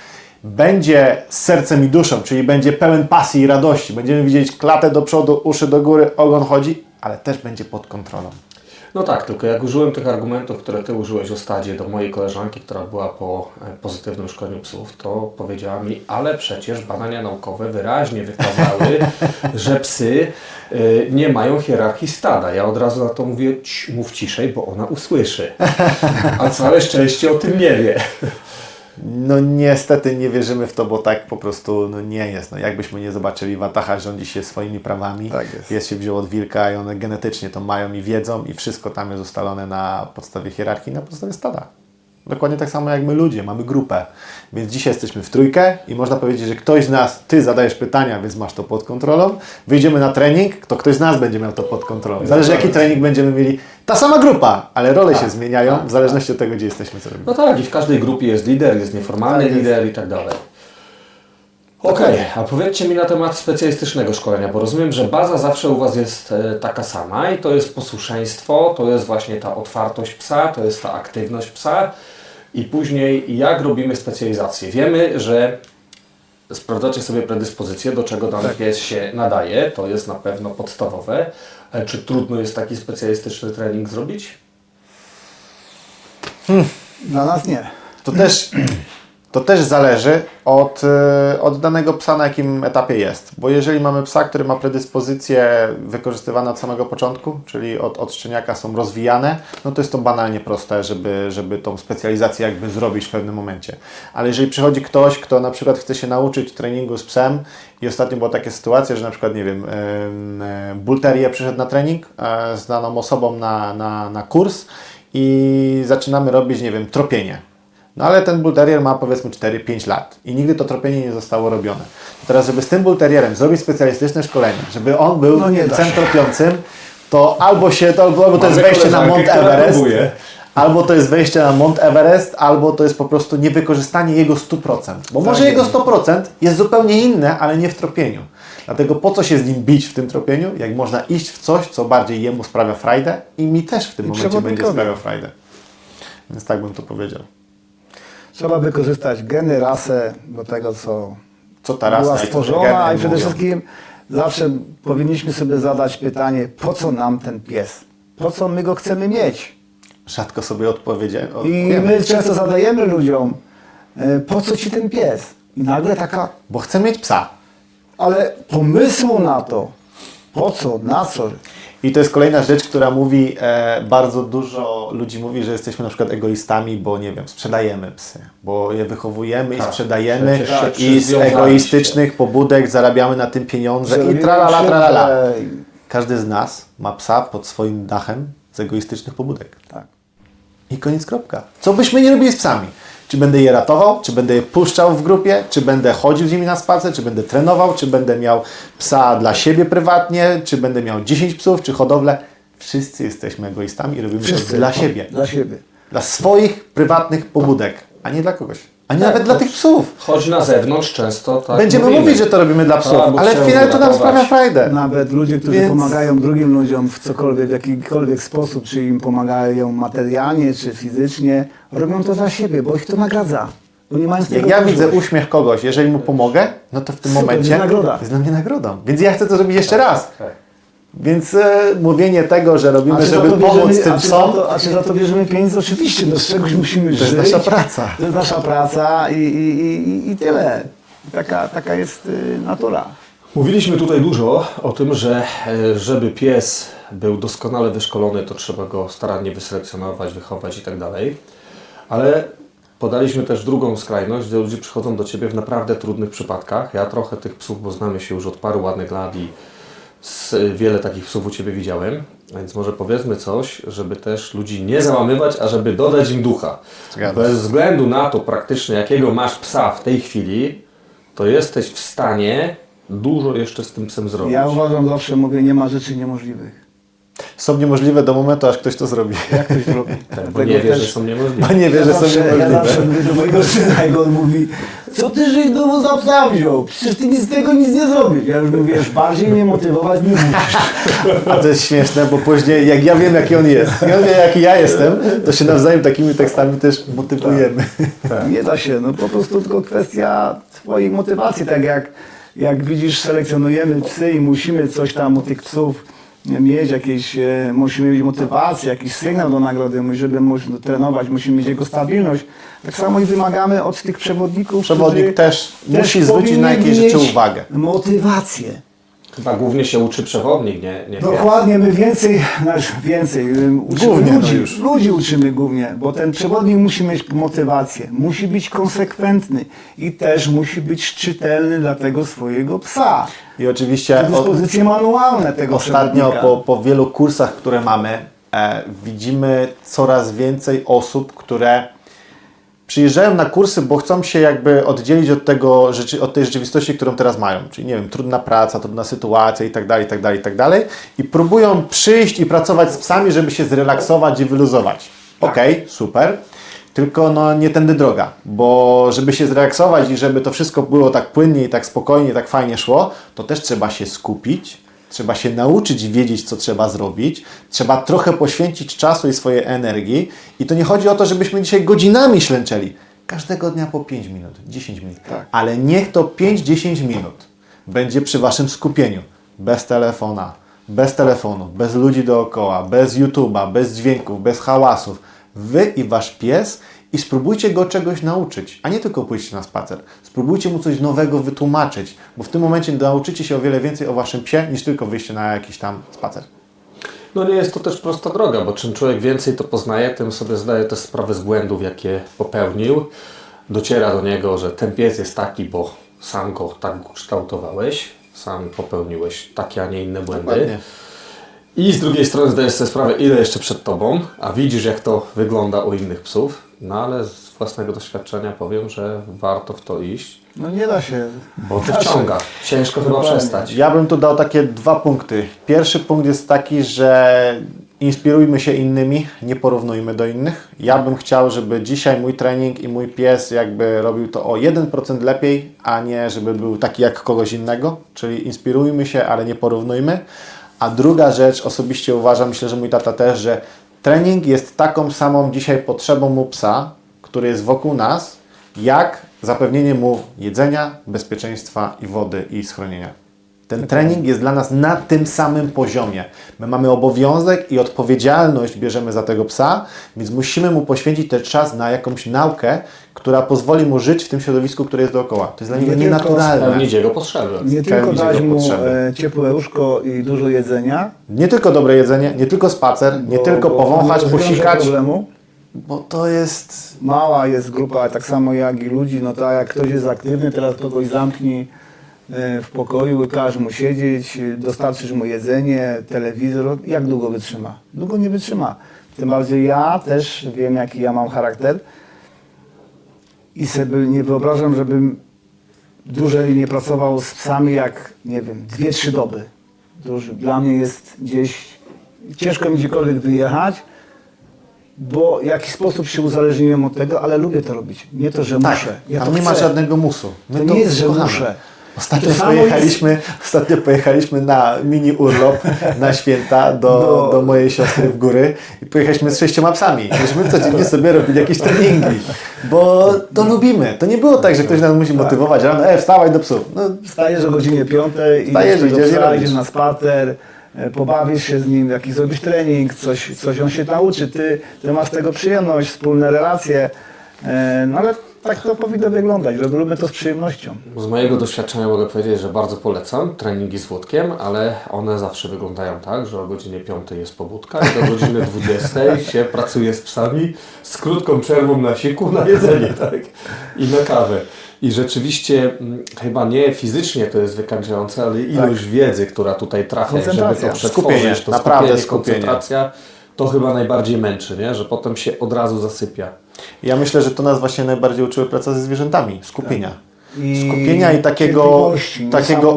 będzie z sercem i duszą, czyli będzie pełen pasji i radości. Będziemy widzieć klatę do przodu, uszy do góry, ogon chodzi, ale też będzie pod kontrolą. No tak, tylko jak użyłem tych argumentów, które Ty użyłeś o stadzie do mojej koleżanki, która była po pozytywnym szkoleniu psów, to powiedziała mi, ale przecież badania naukowe wyraźnie wykazały, że psy nie mają hierarchii stada. Ja od razu na to mówię, mów ciszej, bo ona usłyszy. A całe szczęście o tym nie wie. No niestety nie wierzymy w to, bo tak po prostu nie jest. No, jakbyśmy nie zobaczyli, wataha rządzi się swoimi prawami. Tak jest. Pies się wziął od wilka i one genetycznie to mają i wiedzą i wszystko tam jest ustalone na podstawie hierarchii, na podstawie stada. Dokładnie tak samo jak my ludzie, mamy grupę. Więc dzisiaj jesteśmy w trójkę i można powiedzieć, że ktoś z nas, Ty zadajesz pytania, więc masz to pod kontrolą. Wyjdziemy na trening, to ktoś z nas będzie miał to pod kontrolą. Zależy jaki trening będziemy mieli. Ta sama grupa, ale role się zmieniają w zależności od tego, gdzie jesteśmy, co robimy. No tak, i w każdej grupie jest lider, jest nieformalny lider i tak dalej. Okej, a powiedzcie mi na temat specjalistycznego szkolenia, bo rozumiem, że baza zawsze u Was jest taka sama i to jest posłuszeństwo, to jest właśnie ta otwartość psa, to jest ta aktywność psa i później jak robimy specjalizację. Wiemy, że sprawdzacie sobie predyspozycję, do czego dany pies się nadaje, to jest na pewno podstawowe. Czy trudno jest taki specjalistyczny trening zrobić? Dla nas nie. To też To też zależy od danego psa, na jakim etapie jest. Bo jeżeli mamy psa, który ma predyspozycje wykorzystywane od samego początku, czyli od szczeniaka są rozwijane, no to jest to banalnie proste, żeby tą specjalizację jakby zrobić w pewnym momencie. Ale jeżeli przychodzi ktoś, kto na przykład chce się nauczyć treningu z psem i ostatnio była taka sytuacja, że na przykład, nie wiem, Bull Terrier przyszedł na trening z daną osobą na kurs i zaczynamy robić, nie wiem, tropienie. No ale ten Bull Terrier ma powiedzmy 4-5 lat i nigdy to tropienie nie zostało robione. Teraz, żeby z tym Bull Terrierem zrobić specjalistyczne szkolenie, żeby on był psem tropiącym, to albo to jest wejście na Mount Everest, albo to jest wejście na Mount Everest, albo to jest po prostu niewykorzystanie jego 100%. Bo może jego 100% jest zupełnie inne, ale nie w tropieniu. Dlatego po co się z nim bić w tym tropieniu, jak można iść w coś, co bardziej jemu sprawia frajdę i mi też w tym momencie będzie sprawiał frajdę. Więc tak bym to powiedział. Trzeba wykorzystać geny, rasę do tego, Co ta rasa była i co te stworzona geny i przede mówią. wszystkim zawsze powinniśmy sobie zadać pytanie, po co nam ten pies? Po co my go chcemy mieć? Rzadko sobie odpowiedziałem. I my często zadajemy ludziom, po co ci ten pies? I nagle taka, Bo chcę mieć psa. ale pomysłu na to, po co, na co? I to jest kolejna rzecz, która mówi, bardzo dużo ludzi mówi, że jesteśmy na przykład egoistami, bo nie wiem, sprzedajemy psy, bo je wychowujemy i sprzedajemy przecież się i z przywiązaliście. egoistycznych pobudek zarabiamy na tym pieniądze i tralala, tralala. Każdy z nas ma psa pod swoim dachem z egoistycznych pobudek. Tak. I koniec, kropka. Co byśmy nie robili z psami? Czy będę je ratował, czy będę je puszczał w grupie, czy będę chodził z nimi na spacer, czy będę trenował, czy będę miał psa dla siebie prywatnie, czy będę miał 10 psów, czy hodowlę. Wszyscy jesteśmy egoistami i robimy to dla siebie. Dla siebie. Dla swoich prywatnych pobudek, a nie dla kogoś. A nie nawet dla tych psów. Choć na zewnątrz często tak Będziemy mówimy. mówić, że to robimy dla psów, Tak, bo ale w chcemy finale to nam uratować. sprawia frajdę. Nawet ludzie, którzy Więc- pomagają drugim ludziom w cokolwiek, w jakikolwiek sposób, czy im pomagają materialnie, czy fizycznie, robią to dla siebie, bo ich to nagradza. Bo nie mają z tego Jak ja widzę przyszłość. uśmiech kogoś, jeżeli mu pomogę, no to w tym Super, momencie jest nagroda. jest dla mnie nagrodą. Więc ja chcę to zrobić jeszcze raz. Tak. Więc mówienie tego, że robimy, czy za żeby to pomóc bierzemy- tym a czy psom, A czy za to bierzemy pieniądze? Oczywiście, no z czegoś musimy to jest żyć. nasza praca. To jest nasza praca i tyle. Taka jest natura. Mówiliśmy tutaj dużo o tym, że żeby pies był doskonale wyszkolony, to trzeba go starannie wyselekcjonować, wychować i tak dalej. Ale podaliśmy też drugą skrajność, gdzie ludzie przychodzą do Ciebie w naprawdę trudnych przypadkach. Ja trochę tych psów, bo znamy się już od paru ładnych lat i wiele takich psów u Ciebie widziałem. Więc może powiedzmy coś, żeby też ludzi nie załamywać, a żeby dodać im ducha. Zgadzam się. Bez względu na to praktycznie, jakiego masz psa w tej chwili, to jesteś w stanie dużo jeszcze z tym psem zrobić. Ja uważam, zawsze mówię, nie ma rzeczy niemożliwych. Są niemożliwe do momentu, aż ktoś to zrobi. Jak ktoś robi. Tak, bo nie wie, że są niemożliwe. Bo nie wie, że są Ja zawsze niemożliwe. mówię do mojego syna i on mówi, co ty żeś domu za psa wziął? Przecież ty nic z tego nic nie zrobisz. Ja już mówię, już bardziej mnie motywować nie musisz. A to jest śmieszne, bo później, jak ja wiem, jaki on jest, i on wie, jaki ja jestem, to się nawzajem takimi tekstami też motywujemy. Nie da się, no po prostu tylko kwestia twojej motywacji, tak jak widzisz, selekcjonujemy psy i musimy coś tam u tych psów mieć, musimy mieć motywację, jakiś sygnał do nagrody, żeby móc trenować, musimy mieć jego stabilność. Tak samo i wymagamy od tych przewodników, Przewodnik którzy też musi zwrócić na jakieś powinni rzeczy mieć uwagę. motywację. Chyba głównie się uczy przewodnik, nie pies. Dokładnie, my więcej, uczymy Głównie, no ludzi, już. ludzi uczymy głównie, bo ten przewodnik musi mieć motywację, musi być konsekwentny i też musi być czytelny dla tego swojego psa. I oczywiście Dyspozycje manualne tego ostatnio przewodnika. po wielu kursach, które mamy, widzimy coraz więcej osób, które przyjeżdżają na kursy, bo chcą się jakby oddzielić od tej rzeczywistości, którą teraz mają. Czyli nie wiem, trudna praca, trudna sytuacja i tak dalej, i tak dalej, i tak dalej. I próbują przyjść i pracować z psami, żeby się zrelaksować i wyluzować. Okej, super. Tylko no nie tędy droga, bo żeby się zrelaksować i żeby to wszystko było tak płynnie i tak spokojnie, tak fajnie szło, to też trzeba się skupić, trzeba się nauczyć wiedzieć, co trzeba zrobić, trzeba trochę poświęcić czasu i swojej energii i to nie chodzi o to, żebyśmy dzisiaj godzinami ślęczeli. Każdego dnia po 5 minut, 10 minut, ale niech to 5-10 minut będzie przy Waszym skupieniu, bez telefonu, bez ludzi dookoła, bez YouTube'a, bez dźwięków, bez hałasów. Wy i Wasz pies i spróbujcie go czegoś nauczyć, a nie tylko pójść na spacer. Spróbujcie mu coś nowego wytłumaczyć, bo w tym momencie nauczycie się o wiele więcej o waszym psie, niż tylko wyjście na jakiś tam spacer. No nie jest to też prosta droga, bo czym człowiek więcej to poznaje, tym sobie zdaje też sprawę z błędów, jakie popełnił. Dociera do niego, że ten pies jest taki, bo sam go tak kształtowałeś, sam popełniłeś takie, a nie inne błędy. Dokładnie. I z drugiej strony zdajesz sobie sprawę, ile jeszcze przed tobą, a widzisz, jak to wygląda u innych psów. No ale z własnego doświadczenia powiem, że warto w to iść, No nie da się. bo to wciąga. Ciężko chyba Dokładnie. przestać. Ja bym tu dał takie 2 punkty. Pierwszy punkt jest taki, że inspirujmy się innymi, nie porównujmy do innych. Ja bym chciał, żeby dzisiaj mój trening i mój pies jakby robił to o 1% lepiej, a nie żeby był taki jak kogoś innego. Czyli inspirujmy się, ale nie porównujmy. A druga rzecz, osobiście uważam, myślę, że mój tata też, że trening jest taką samą dzisiaj potrzebą u psa, który jest wokół nas, jak zapewnienie mu jedzenia, bezpieczeństwa i wody i schronienia. Ten trening jest dla nas na tym samym poziomie. My mamy obowiązek i odpowiedzialność bierzemy za tego psa, więc musimy mu poświęcić ten czas na jakąś naukę, która pozwoli mu żyć w tym środowisku, które jest dookoła. To jest dla niego Nie tylko nienaturalne. Spełnić jego potrzeby. Nie tylko Spełnić dać jego mu potrzeby. ciepłe łóżko i dużo jedzenia. Nie tylko dobre jedzenie, nie tylko spacer, nie tylko powąchać, nie rozwiąże posikać, problemu. bo to jest... Mała jest grupa, tak samo jak i ludzi, no tak jak ktoś jest aktywny, teraz kogoś zamknij w pokoju, każ mu siedzieć, dostarczysz mu jedzenie, telewizor, jak długo wytrzyma? Długo nie wytrzyma. Tym bardziej ja też wiem, jaki ja mam charakter i sobie nie wyobrażam, żebym dłużej nie pracował z psami jak, nie wiem, 2-3 doby. To już dla mnie jest gdzieś, ciężko mi gdziekolwiek wyjechać, bo w jakiś sposób się uzależniłem od tego, ale lubię to robić. Nie to, że Tak, muszę. Ja tam to nie ma chcę. żadnego musu. My To nie jest, że kochamy. muszę. Ostatnio To samo pojechaliśmy na mini urlop na święta do mojej siostry w góry i pojechaliśmy z 6 psami. Myśmy codziennie sobie robili jakieś treningi, bo to lubimy. To nie było tak, że ktoś nas musi motywować rano, wstawaj do psów. No, Wstajesz o godzinie 5, Wstajesz, idziesz do idziesz i psa, robisz. idziesz na spacer, pobawisz się z nim, jaki zrobisz trening, coś on się nauczy, ty masz z tego przyjemność, wspólne relacje, no ale tak to powinno wyglądać, robimy to z przyjemnością. Z mojego doświadczenia mogę powiedzieć, że bardzo polecam treningi z Włodkiem, ale one zawsze wyglądają tak, że o godzinie 5 jest pobudka i do godziny 20 się pracuje z psami z krótką przerwą na siku, na jedzenie, tak? I na kawę. I rzeczywiście chyba nie fizycznie to jest wykańczające, ale ilość wiedzy, która tutaj trafia, żeby Koncentracja. to przetworzyć, Skupienie, to naprawdę skupienie, skupienie. koncentracja, to chyba najbardziej męczy, nie? Że potem się od razu zasypia. ja myślę, że to nas właśnie najbardziej uczyły praca ze zwierzętami. Skupienia. I Skupienia i takiego cierpliwości,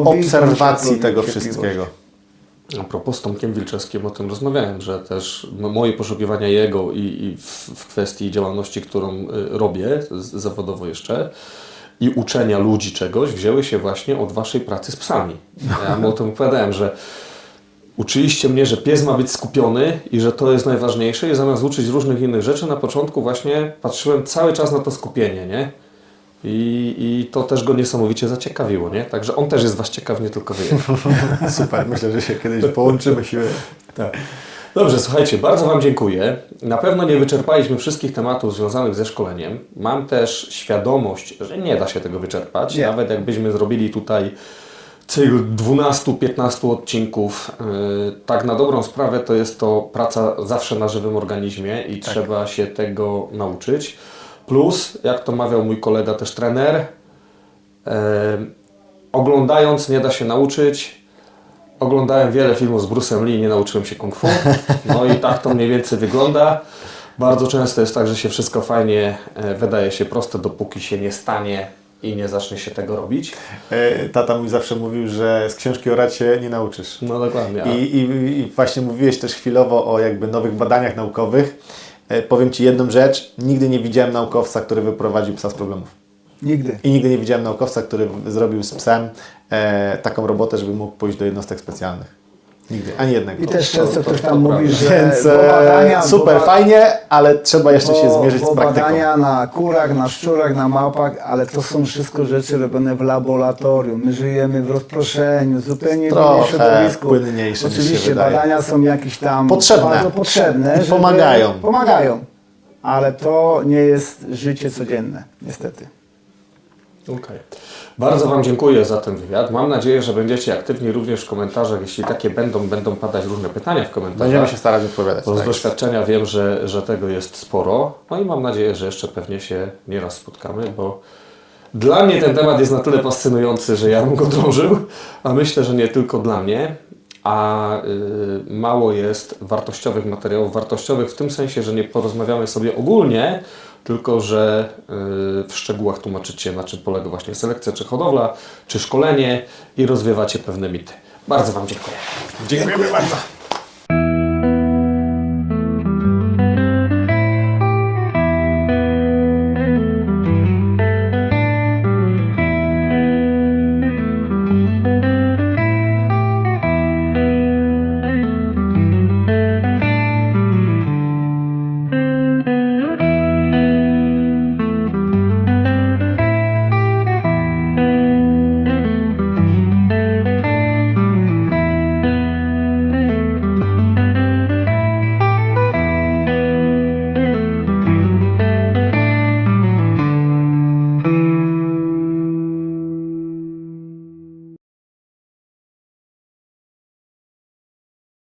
obserwacji niesamowitej tego cierpliwości. wszystkiego. A propos z Tomkiem Wilczewskim o tym rozmawiałem, że też moje poszukiwania jego i w kwestii działalności, którą robię zawodowo jeszcze i uczenia ludzi czegoś, wzięły się właśnie od waszej pracy z psami. Ja mu o tym opowiadałem, że uczyliście mnie, że pies ma być skupiony i że to jest najważniejsze i zamiast uczyć różnych innych rzeczy, na początku właśnie patrzyłem cały czas na to skupienie, nie? I to też go niesamowicie zaciekawiło, nie? Także on też jest was ciekaw, nie tylko wy. Super, myślę, że się kiedyś połączymy siły. Tak. Dobrze, słuchajcie, bardzo wam dziękuję. Na pewno nie wyczerpaliśmy wszystkich tematów związanych ze szkoleniem. Mam też świadomość, że nie da się tego wyczerpać. Nie. Nawet jakbyśmy zrobili tutaj cykl 12-15 odcinków, tak na dobrą sprawę to jest to praca zawsze na żywym organizmie i trzeba się tego nauczyć. Plus, jak to mawiał mój kolega, też trener, oglądając nie da się nauczyć. Oglądałem wiele filmów z Bruce'em Lee, nie nauczyłem się kung fu. No i tak to mniej więcej wygląda. Bardzo często jest tak, że się wszystko fajnie wydaje się proste, dopóki się nie stanie i nie zacznie się tego robić. Tata mój zawsze mówił, że z książki orać się nie nauczysz. No dokładnie. I właśnie mówiłeś też chwilowo o jakby nowych badaniach naukowych. Powiem Ci jedną rzecz. Nigdy nie widziałem naukowca, który wyprowadził psa z problemów. Nigdy. I nigdy nie widziałem naukowca, który zrobił z psem taką robotę, żeby mógł pójść do jednostek specjalnych. Nigdy, ani jednego. I też często ktoś to tam mówi, prawda. że Więc bo badania, super, fajnie, ale trzeba jeszcze się zmierzyć z bo praktyką. badania na kurach, na szczurach, na małpach, ale to są wszystko rzeczy robione w laboratorium. My żyjemy w rozproszeniu, zupełnie w Trochę innym środowisku. płynniejsze niż się Oczywiście wydaje. badania są jakieś tam Potrzebne. bardzo potrzebne. I pomagają. Pomagają. ale to nie jest życie codzienne, niestety. Okej. Bardzo Wam dziękuję za ten wywiad. Mam nadzieję, że będziecie aktywni również w komentarzach. Jeśli takie będą padać różne pytania w komentarzach. Będziemy się starać odpowiadać. Bo z tak. doświadczenia wiem, że tego jest sporo. No i mam nadzieję, że jeszcze pewnie się nieraz spotkamy, bo dla mnie ten temat jest na tyle fascynujący, że ja bym go drążył, a myślę, że nie tylko dla mnie. A mało jest wartościowych materiałów, wartościowych w tym sensie, że nie porozmawiamy sobie ogólnie, tylko że w szczegółach tłumaczycie, na czym polega właśnie selekcja, czy hodowla, czy szkolenie i rozwiewacie pewne mity. Bardzo Wam dziękuję. Dziękujemy bardzo.